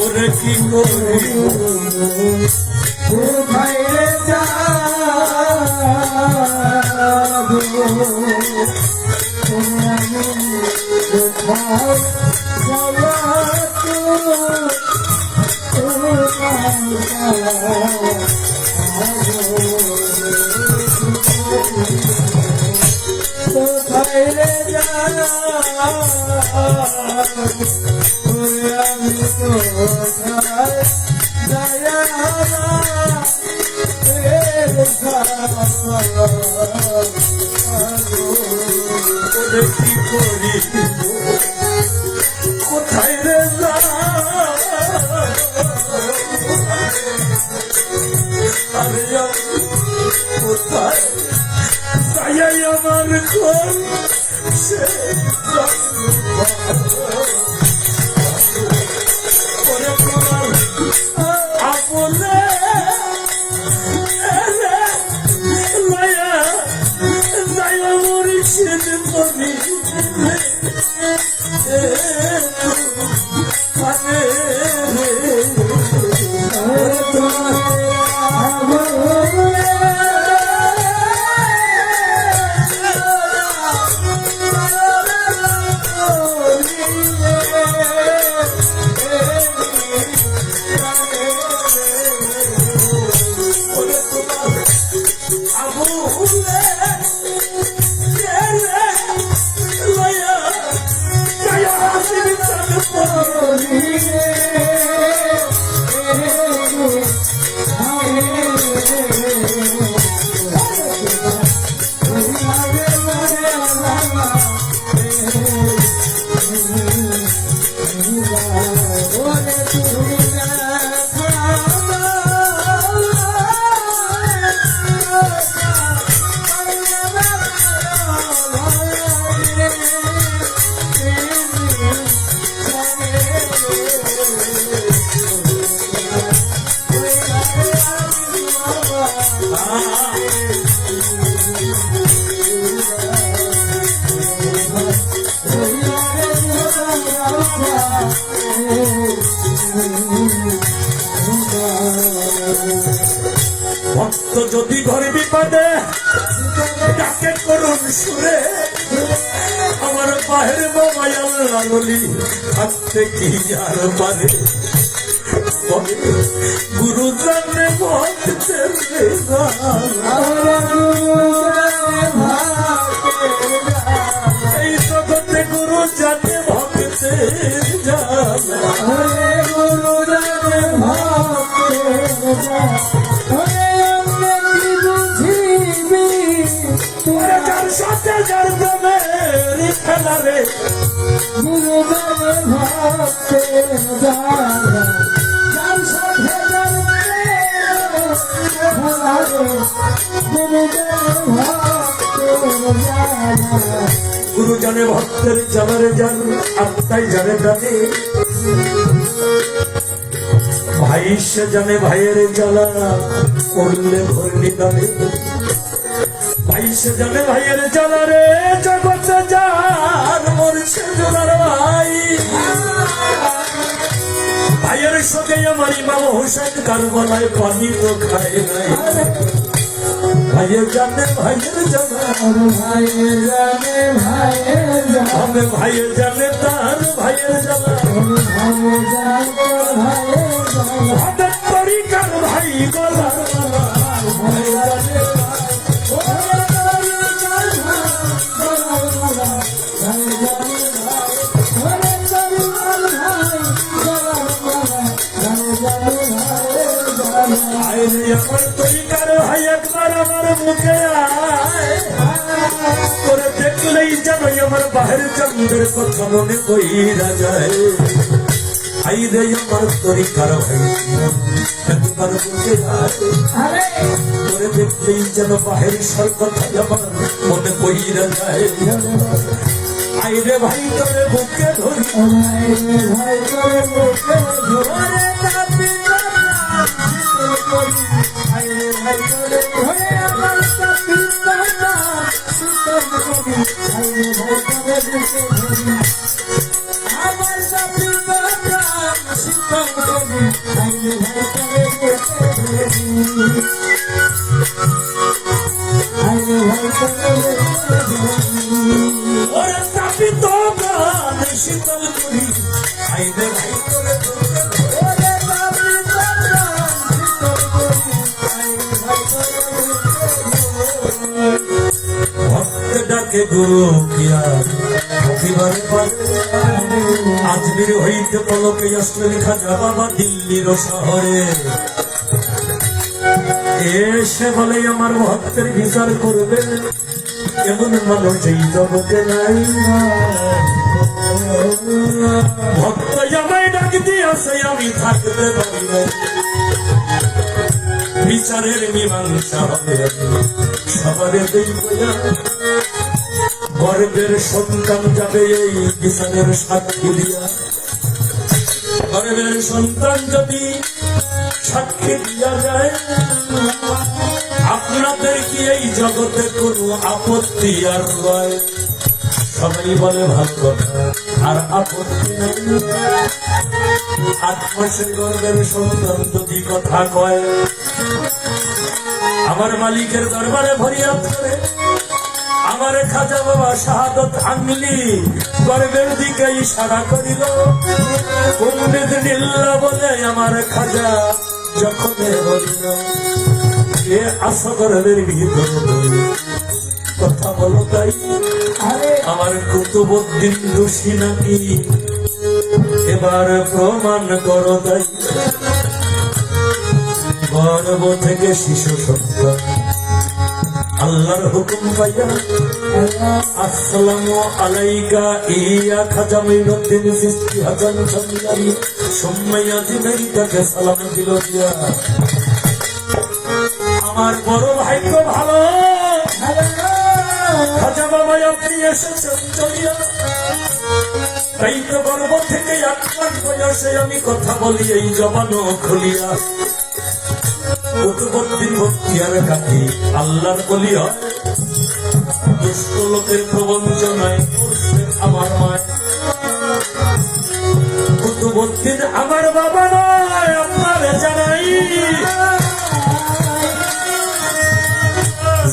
ওরে কি করি কোথায় রে যাবো কোথায় কোথায় রে যাবো আমি কোথায় ওরে কি করি কোথায় রে আরে কোথায় যাই আমার ঘর সে ওরে তোমার আপনে লয়া যাই আমার সেন করি ভক্ত যদি ঘরে বিপদে ডাকে করুন সুরে আমার বাহির মোবাইল লাললি থাকতে কি আর পারে গুরু জানে ভক্তের এই জগতে গুরু জানে ভক্তের যার সাথে যার প্রেমের খেলা রে গুরু জানে ভক্তের জ্বালারে জান আত্মাই জানে জানে ভাই সে জানে ভাইয়ের জ্বালা করলে ভরলি দানে ভাই সে জানে ভাইয়ের জ্বালা রে জগতে যার মরছে জোনার ভাই ভাইয়ের সঙ্গে আমার ইমাম হোসেন কারবালায় পানি তো খায় নাই ভাইয়ের জানে ভাইয়ের জ্বালা আমি ভাইয়ের জানে তার ভাইয়ের জ্বালা হঠাৎ করি কার ভাই গলার আমার তরিকার ভাই একবার আমার মুখে আয় করে দেখলেই জানো আমার বাহির চন্দ্রের কথা মনে কইরা যায় আই রে আমার তরিকার ভাই একবার মুখে আয় করে দেখলেই যেন বাহির সর কথা আমার মনে কইরা যায় আই রে ভাই তোরে বুকে ধরি ভাই তোরে বুকে ধরে আমার করি আইনে ভাই করে ওরে বাবলি বাজান ভিতর করি আইনে ভাই করে ভক্ত ডাকে গুরু কিয়া প্রতিবারে পারে আজমির হইতে পলকে আসলেন খাজা বাবা দিল্লির শহরে এসে বলে আমার ভক্তের বিচার করবে এমন মানুষ এই জগতে নাই ভক্ত আমায় ডাক দিয়েছে আমি থাকতে পারি না বিচারের মীমাংসা হবে সবারে দেব গর্বের সন্তান যাবে এই বিচারের সাক্ষী দিয়া গর্বের সন্তান যদি সাক্ষী দিয়া যায় আপনাদের কি এই জগতে কোনো আপত্তি আর রয় সবাই বলে ভালো কথা আর আপত্তি নাই 8 মাসের গর্বের সন্তান যদি কথা কয় আমার মালিকের দরবারে ফরিয়াদ করে আমার খাজা বাবা শাহাদত আঙ্গুলি গর্বের দিকে ইশারা করিল কুম্বিদ নিল্লা বলে আমার খাজা যখন বলিল এ আসগরের ভিতর কথা বলো তাই আমার কুতুবউদ্দিন দোষী নাকি এবার প্রমাণ করো তাই গর্ভ থেকে শিশু সন্তান আল্লাহর হুকুম পাইয়া আসসালামু আলাইকা ইয়া খাজা মঈনুদ্দিন চিশতি হাসান চন্দারি সুম্মাইয়া দিনারি তাকে সালাম দিল দিয়া আমার বড় ভাগ্য ভালো খাজা বাবা আপনি এসেছেন চলিয়া তাই তো গর্ব থেকে 8 মাস বয়সে আমি কথা বলি এই জবানও খুলিয়া কুতুবউদ্দিন বখতিয়ার কাকি আল্লাহর বলি হয় দুষ্ট লোকের প্রবঞ্চনায় আমার মায় কুতুবউদ্দিন আমার বাবা নয় আপনার জানাই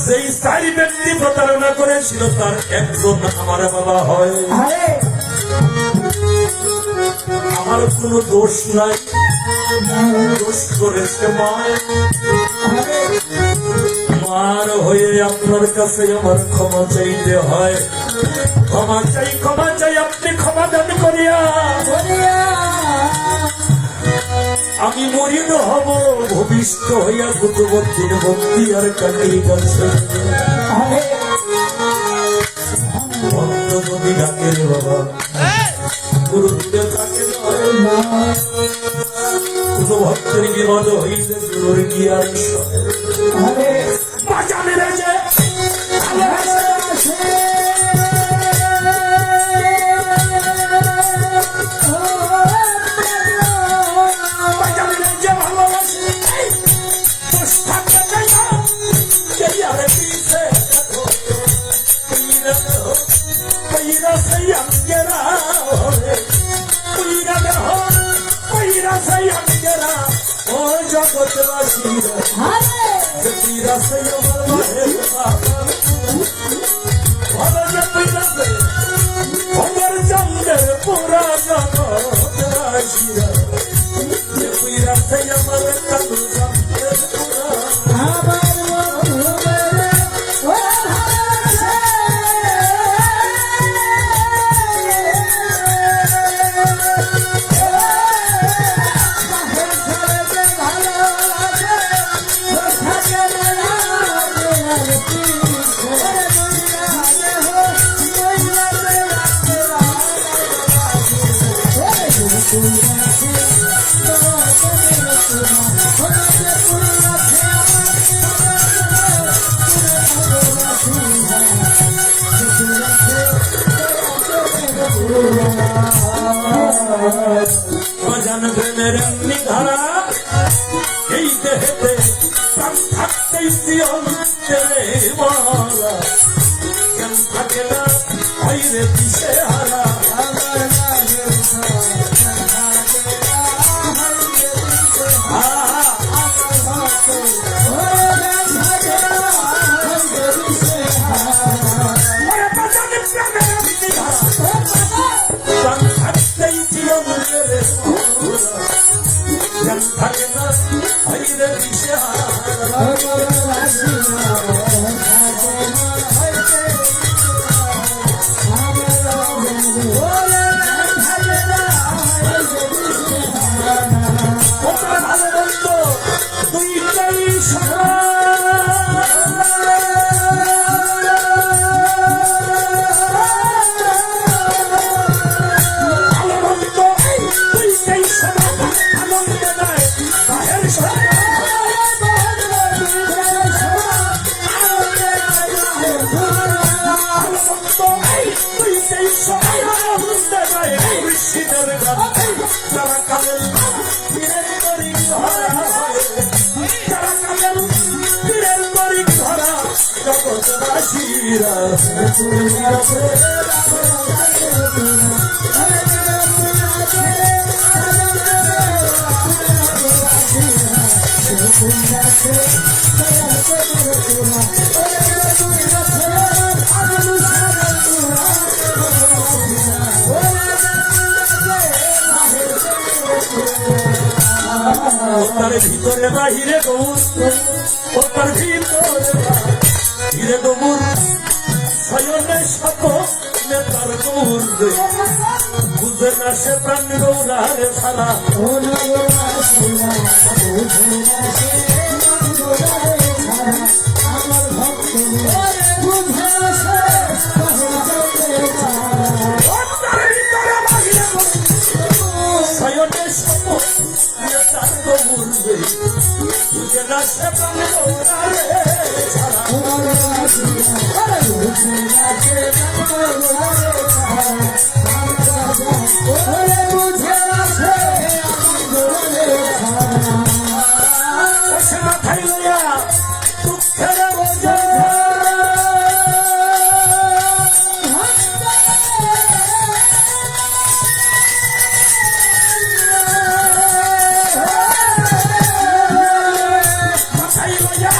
যেই 4 ব্যক্তি প্রতারণা করেছিল তার একজন আমার বাবা হয় আমার কোনো দোষ নাই দোষ করেছে মায় মার হয়ে আপনার কাছে আমার ক্ষমা চাইতে হয় ক্ষমা চাই আপনি ক্ষমা দান করিয়া আমি মরিন হব ভবিষ্য হইয়া কুতুবউদ্দিন বখতিয়ার কাকির কাছে ভক্ত যদি ডাকে রে বাবা গুরু দূরে থাকে না কোনো ভক্তের বিপদ হইলে গুরুর কি আর বাজানে রয়েছে চন্দ্রের পুরা বাজান প্রেমের এমনি ধারা এই দেহেতে প্রাণ থাকতেই জীবন ছেড়ে মারা কেন থাকে না হইরে দিশে হারা প্রাণ থাকতে কইরা তার ভিতরে বাহিরে গৌর ও তার ভিতরে বাহিরে গৌর শয়নে শত নেতার গৌর বুঝে না সে প্রাণ গৌরারে সারা শয়নে শত নেতার গৌর বুঝে না সে প্রাণ গৌরারে সারা সে মাথায় লইয়া দুঃখের বোঝা মাথায় লইয়া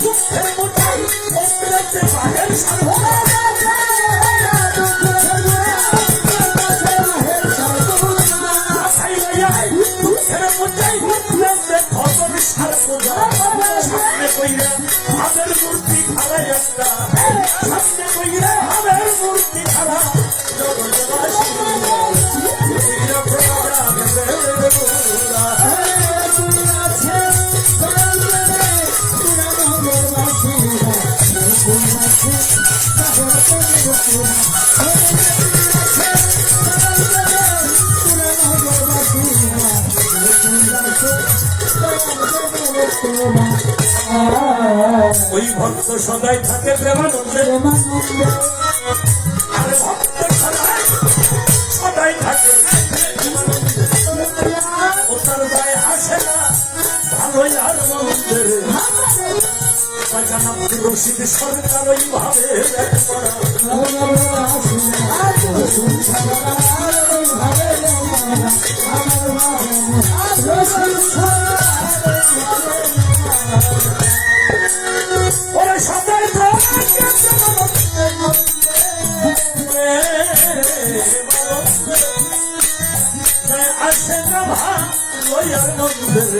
দুঃখের বোঝাই অন্তরে বাহের সাধনা হাতের মূর্তি খারা একটা সামনে কইরা হাতের মূর্তি খারা ওই ভক্ত সদাই থাকে প্রেমানন্দে আরে ভক্ত সদাই থাকে ও তার গায়ে আসে না ভালোই আর মন্দের রশিদ সরকার ওই ভাবে ওরে সদাই আসে না ভালোই আর মন্দের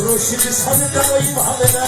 রশিদ সরকার ওই ভাবে না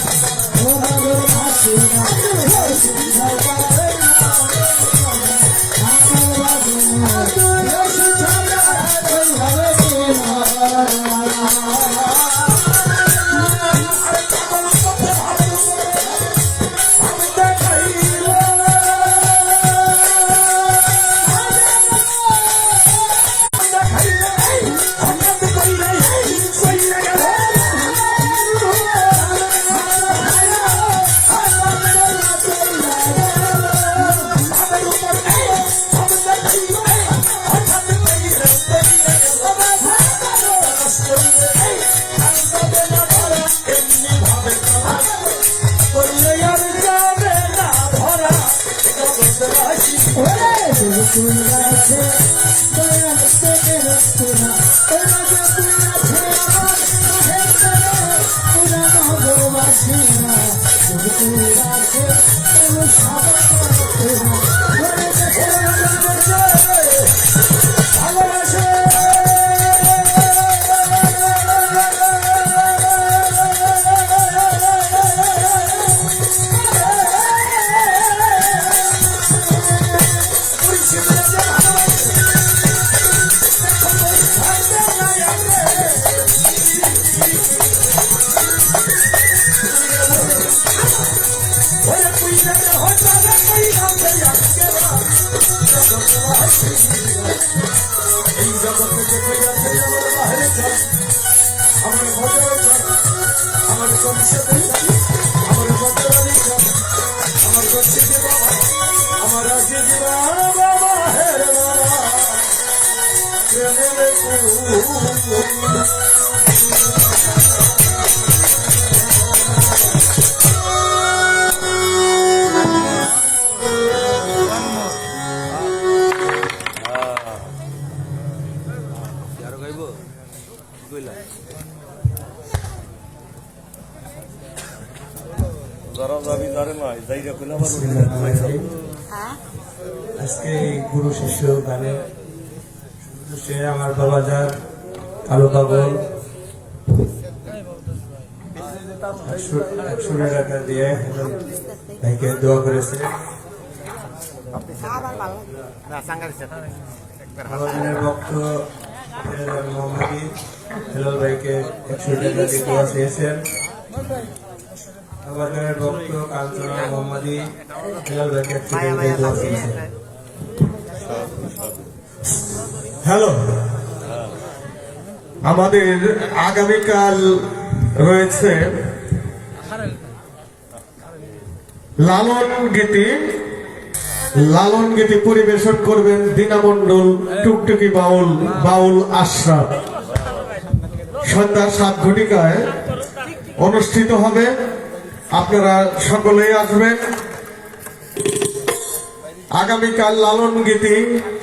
যারা যাবি যারে নাই যাইরা কইলা আমার আজকে এই গুরু শিষ্য গানে সে আমার বাবা যার কালো পাগল 100 টাকা দিয়ে ভাইকে দোয়া করেছে। আমাদের ভক্ত মোহাম্মদী হেলাল ভাইকে 100 টাকা দিয়ে দোয়া চেয়েছেন। আমাদের ভক্ত কাঞ্চনা মোহাম্মদী হেলাল ভাইকে 100 টাকা দিয়ে দোয়া চেয়েছেন। হ্যালো, আমাদের আগামীকাল রয়েছে লালন গীতি পরিবেশন করবেন দীনা মণ্ডল, টুকটুকি বাউল, বাউল আশরাফ। সন্ধ্যা 7 ঘটিকায় অনুষ্ঠিত হবে, আপনারা সকলেই আসবেন। আগামীকাল লালন গীতি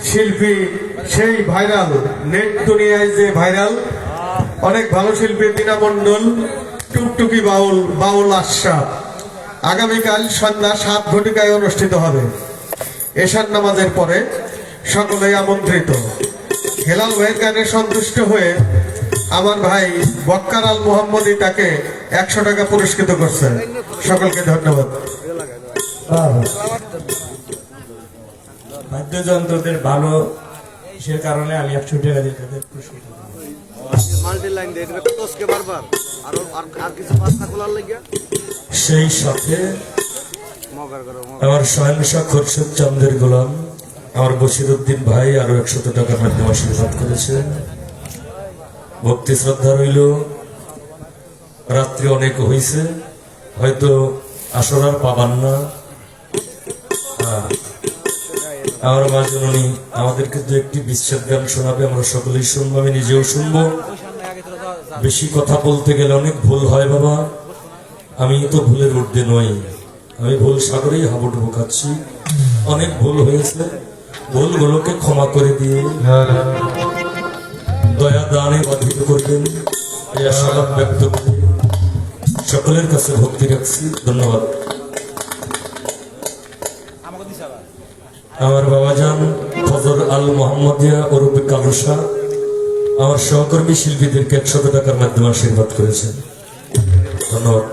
শিল্পী সেই ভাইরাল, নেট দুনিয়ায় যে ভাইরাল অনেক ভালো শিল্পী দীনা মণ্ডল, টুকটুকি বাউল, বাউল আশরাফ। আগামীকাল সন্ধ্যা 7 ঘটিকায় অনুষ্ঠিত হবে। এশার নামাজের পরে সকলেই আমন্ত্রিত। হেলাল ভাইয়ের গানে সন্তুষ্ট হয়ে আমার ভাই বক্কার আল মোহাম্মদী তাকে 100 টাকা পুরস্কৃত করছেন। সকলকে ধন্যবাদ। বাদ্যযন্ত্রদের ভালো সে কারণে আমি 100 টাকা দিয়ে তাদের পুরস্কৃত করি। মাল্টি লাইন দিয়ে এটা তোসকে বারবার আর কিছু পাস্তা খোলার লাগিয়া সেই সাথে মগার করো আমার স্বয়ংসা খোরশেদ চন্দ্রের গোলাম আমার বশিরউদ্দিন ভাই আরো 100 টাকার মাধ্যমে আশীর্বাদ করেছেন। ভক্তি শ্রদ্ধা রইল। রাত্রি অনেক হয়েছে, হয়তো আসর আর পাবান না। আমার মা জননী আমাদেরকে দু একটি বিচ্ছেদ গান শোনাবে, আমরা সকলেই শুনবো, আমি নিজেও শুনবো। বেশি কথা বলতে গেলে অনেক ভুল হয় বাবা, আমি তো ভুলের ঊর্ধ্বে নই, আমি ভুল সাগরেই হাবুডুবু খাচ্ছি। অনেক ভুল হয়েছে, ভুলগুলোকে ক্ষমা করে দিয়ে দয়া দানে বাধিত করবেন এই আশাবাদ ব্যক্ত করে সকলের কাছে ভক্তি রাখছি। ধন্যবাদ। আমার বাবাজান ফজর আল মোহাম্মদিয়া ওরূপে কালুসা আমার সহকর্মী শিল্পীদেরকে 100 টাকার মাধ্যমে আশীর্বাদ করেছেন। ধন্যবাদ।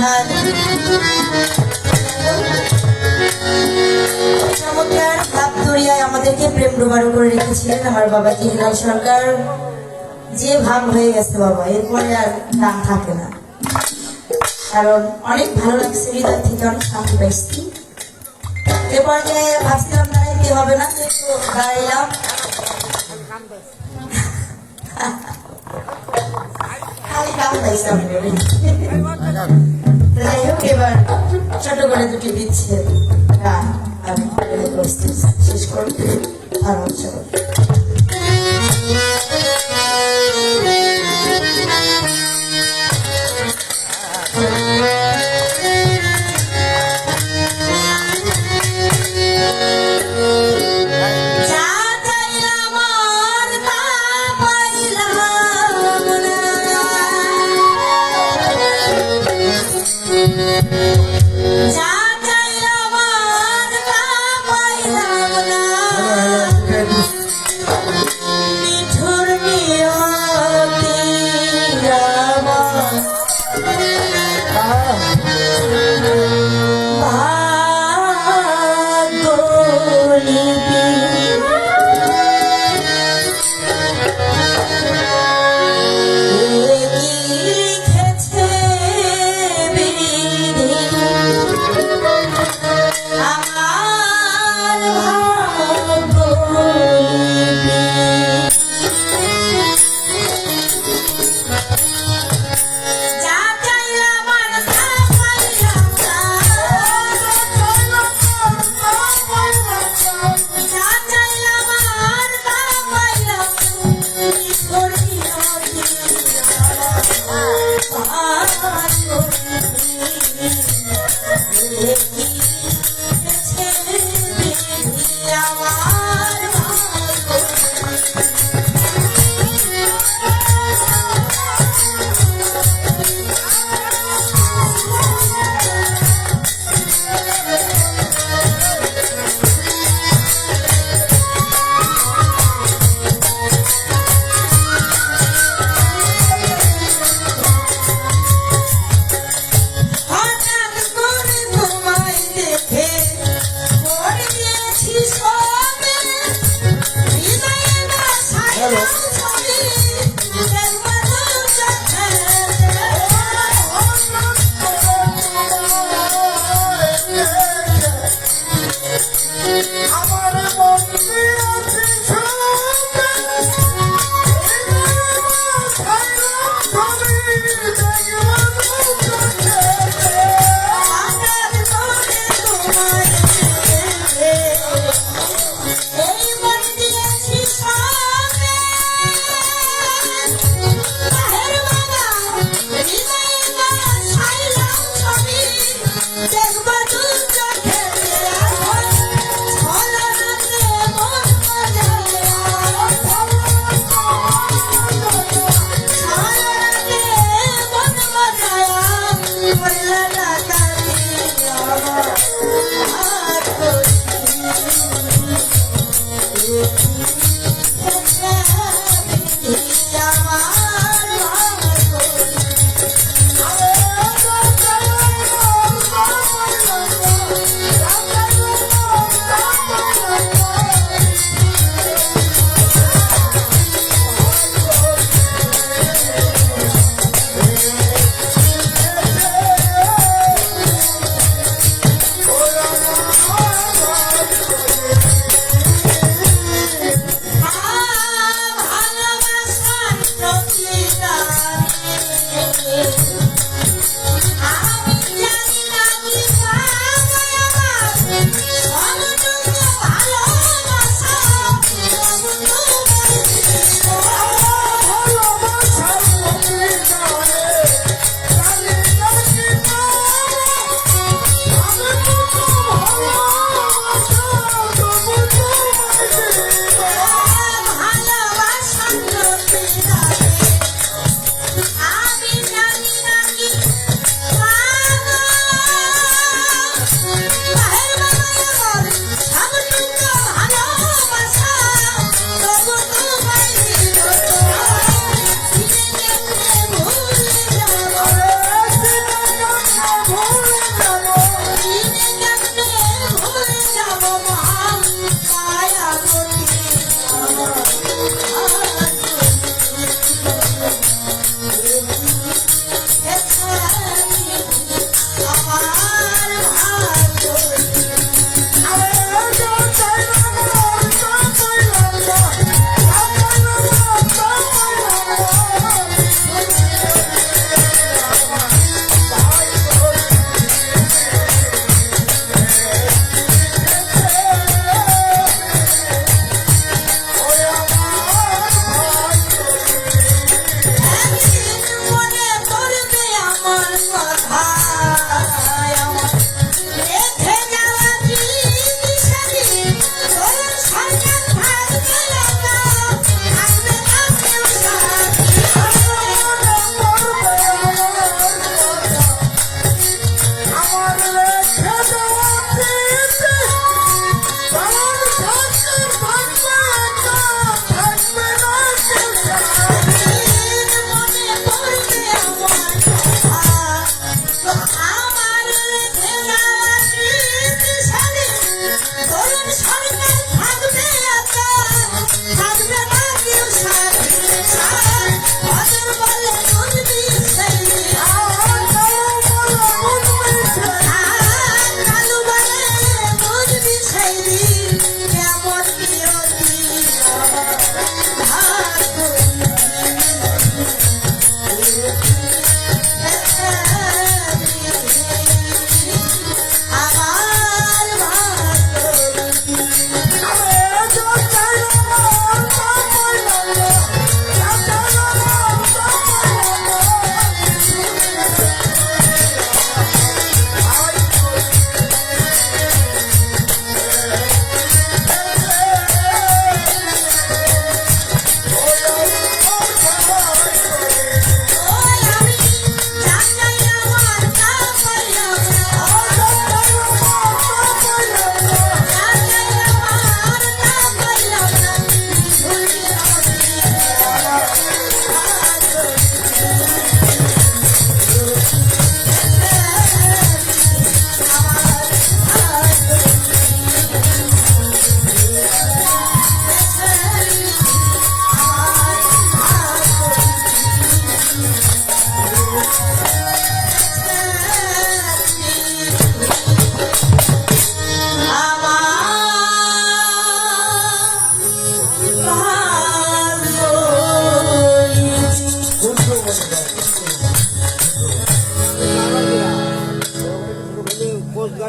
গান চমৎকার ভাব দরিয়ায় আমাদেরকে প্রেম ডোবারো করে রেখেছিলেন আমার বাবা হিলাল সরকার। যে ভাব হয়ে গেছে বাবা, এরপরে আর গান থাকে না, কারণ অনেক ভালো লাগছে, হৃদয় থেকে অনেক শান্তি পাইছি। এরপর যে ভাবছিলাম দাঁড়াইতে হবে না, কিন্তু দাঁড়াইলাম। খালি গান পাইছিলাম। যাই হোক, এবার ছোট করে দুটি বিচ্ছেদ গান আমি শেষ করব আর হচ্ছে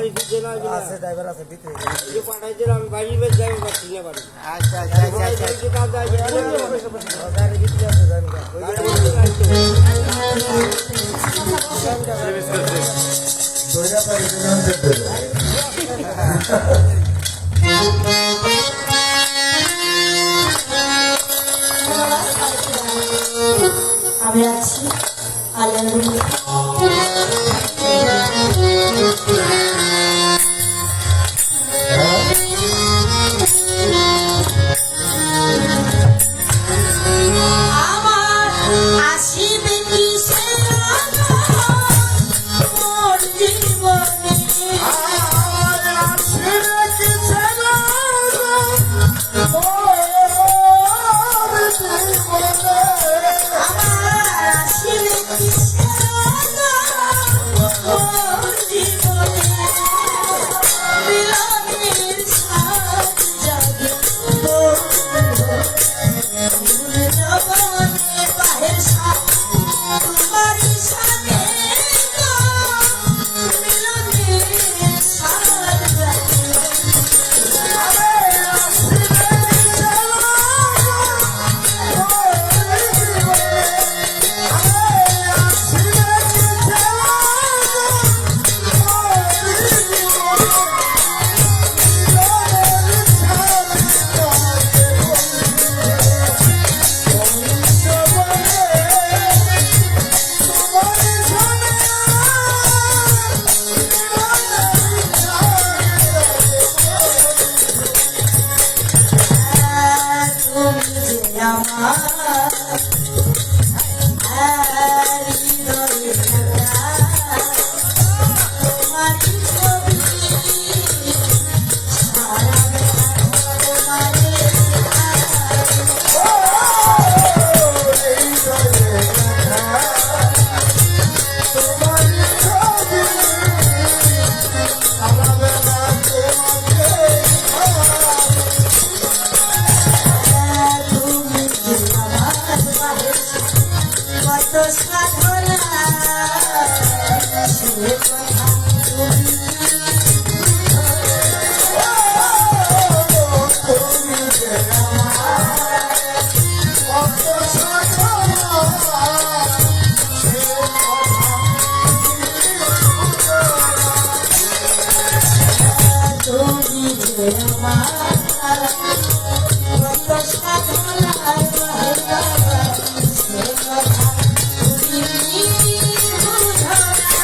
আছে ড্রাইভার আছে ভিতরে যে পাঠাইছিলাম আমি বাড়ি বেশ যাই পাচ্ছি না বাড়ি আচ্ছা আচ্ছা আচ্ছা কাজ যায় গাড়ি ভিতরে আছে জানগা দইরা পাই দিলাম যেতে আমি আছি আল্লাহ আমার আসিবে কি সে মোর জীবনে আমার আসিবে কি সে মোর জীবনে মিলনের সাথ জাগে জগনে বাহের সাথ তোমারই সাথে মিলনের সাথ জাগে তুমি যে আমার হৃদয়ে তোমার ছবি সারা তোমারে তুমি যে আমার কত সাধনা সে কথা তুমি তুমি যে আমার কত সাধনা সে কথা তুমি বুঝো না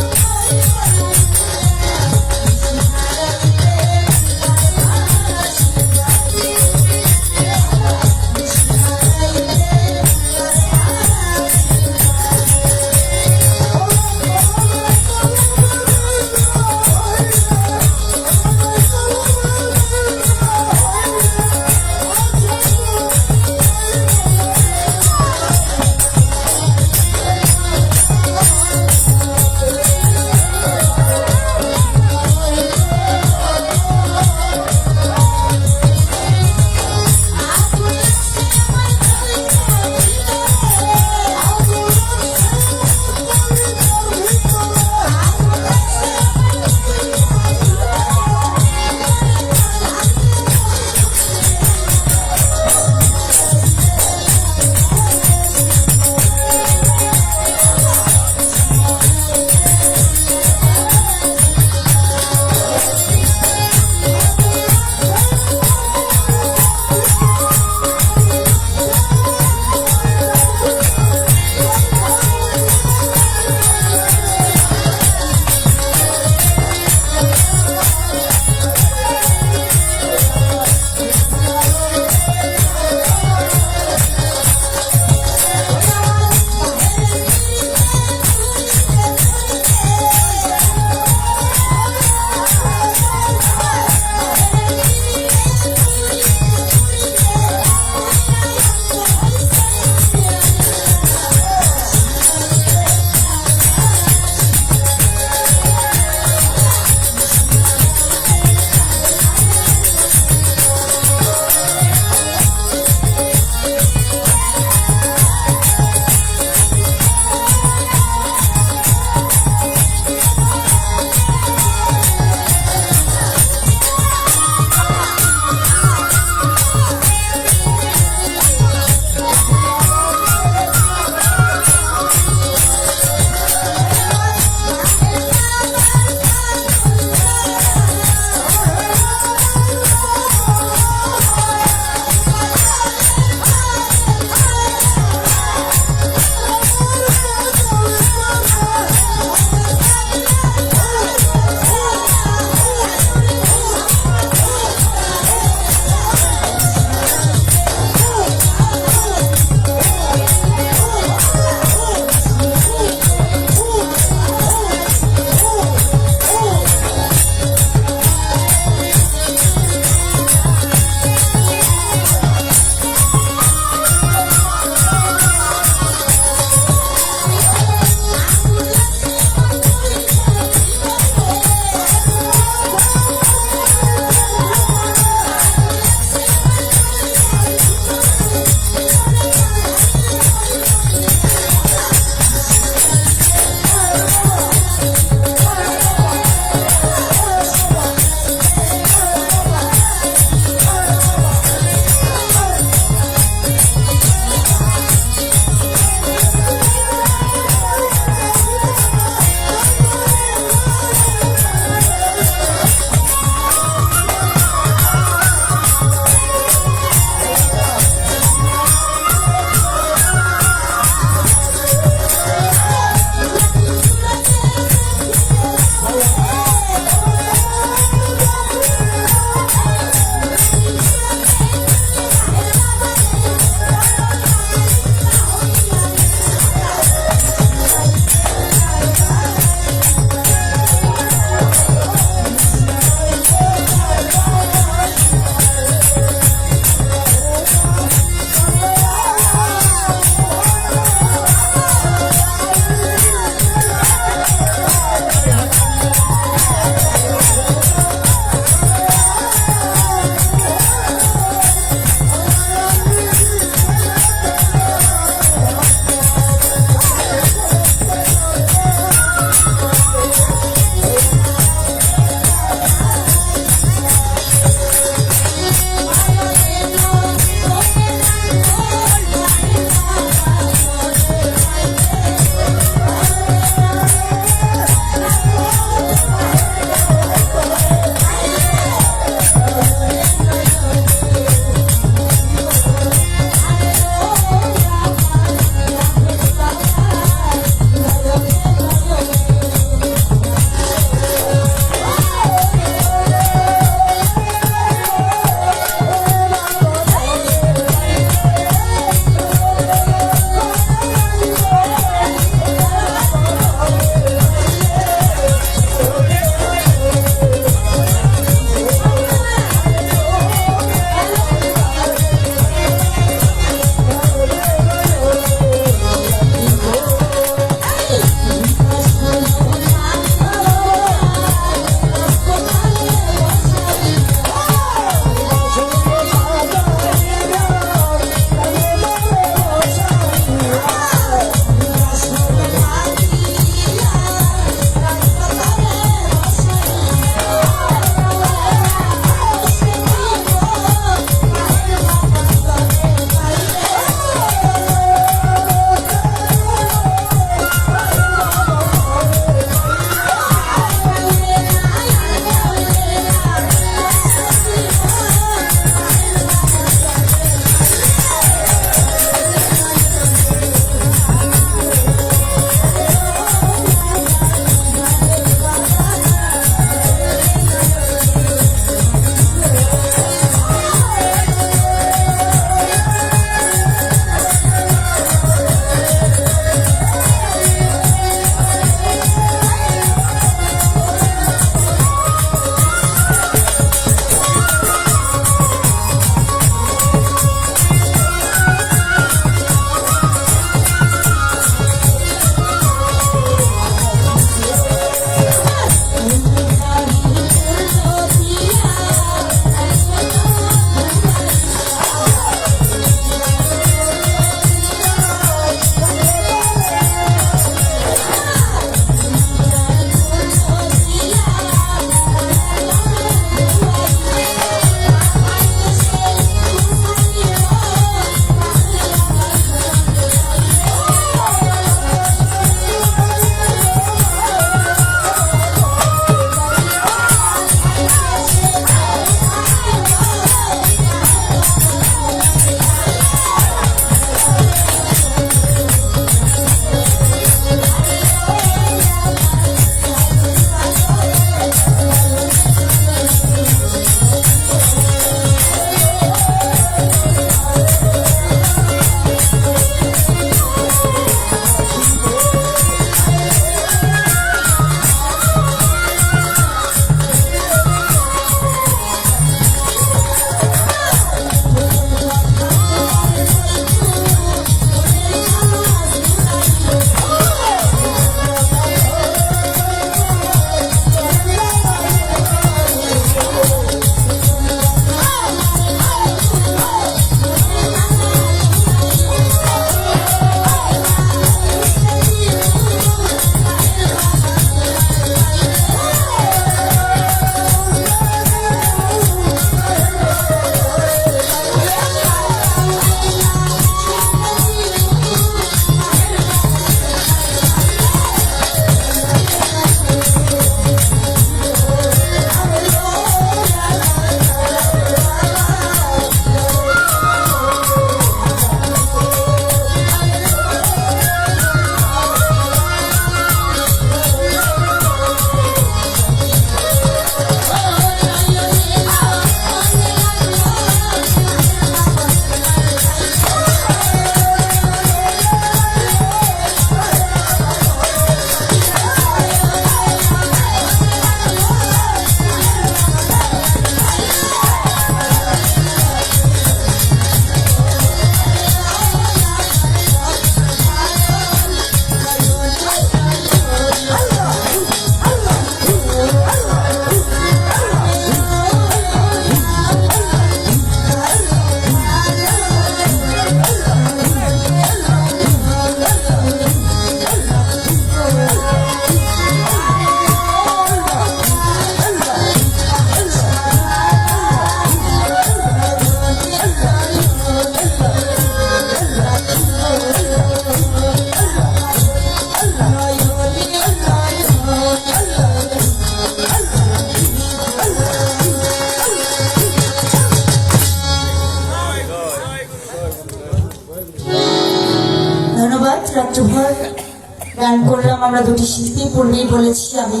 আমরা দুটি শিল্পী পূর্বেই বলেছি আমি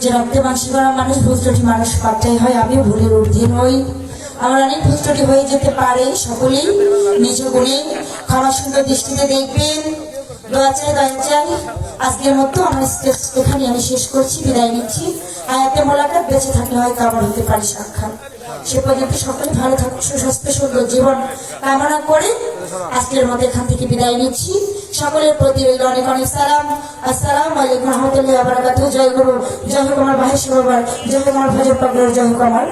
যে রক্তে মাংসে করা মানুষ ভুল ত্রুটি মানুষ পাল্টাই হয়, আমিও ভুলের ঊর্ধ্বে নই। আমার অনেক ভুল ত্রুটি হয়ে যেতে পারে, সকলেই নিজ গুণে ক্ষমা সুন্দর দৃষ্টিতে দেখবেন। দোয়া চাই, দয়া চাই। আজকের মতো আমার স্টেজ এখানে আমি শেষ করছি, বিদায় নিচ্ছি। হায়াতে মোলাকাত, বেঁচে থাকলে হয়তো আবার হতে পারে সাক্ষাৎ। সে পর্যন্ত সকলে ভালো থাকুক, সুস্বাস্থ্য সুন্দর জীবন কামনা করে আজকের মতো এখান থেকে বিদায় নিচ্ছি। সকলের প্রতি রইল অনেক অনেক সালাম। আসসালামু আলাইকুম রহমতুল্লাহি ওয়া বারাকাতুহু। জয় গুরু, জয় হোক আমার বাহেশ্বর বাবার, জয় হোক আমার ভজন পাগলের, জয় হোক আমার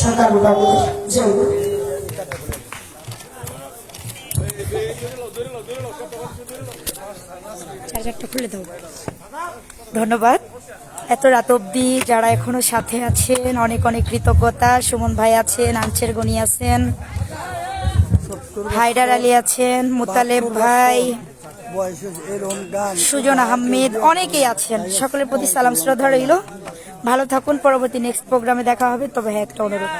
সরকার বাবুদের, জয় গুরু। ধন্যবাদ। এত রাত অবধি যারা এখনো সাথে আছেন অনেক অনেক কৃতজ্ঞতা। সুমন ভাই আছেন, আনচের গনি আছেন, হায়দার আলী আছেন, মুতালেব ভাই, সুজন আহমেদ, অনেকেই আছেন। সকলের প্রতি সালাম শ্রদ্ধা রইল। ভালো থাকুন, পরবর্তী নেক্সট প্রোগ্রামে দেখা হবে। তবে হ্যাঁ, একটা অনুরোধ,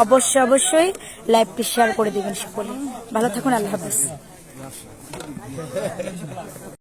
অবশ্যই লাইভটি শেয়ার করে দিবেন সকলে। ভালো থাকুন, আল্লাহ হাফেজ।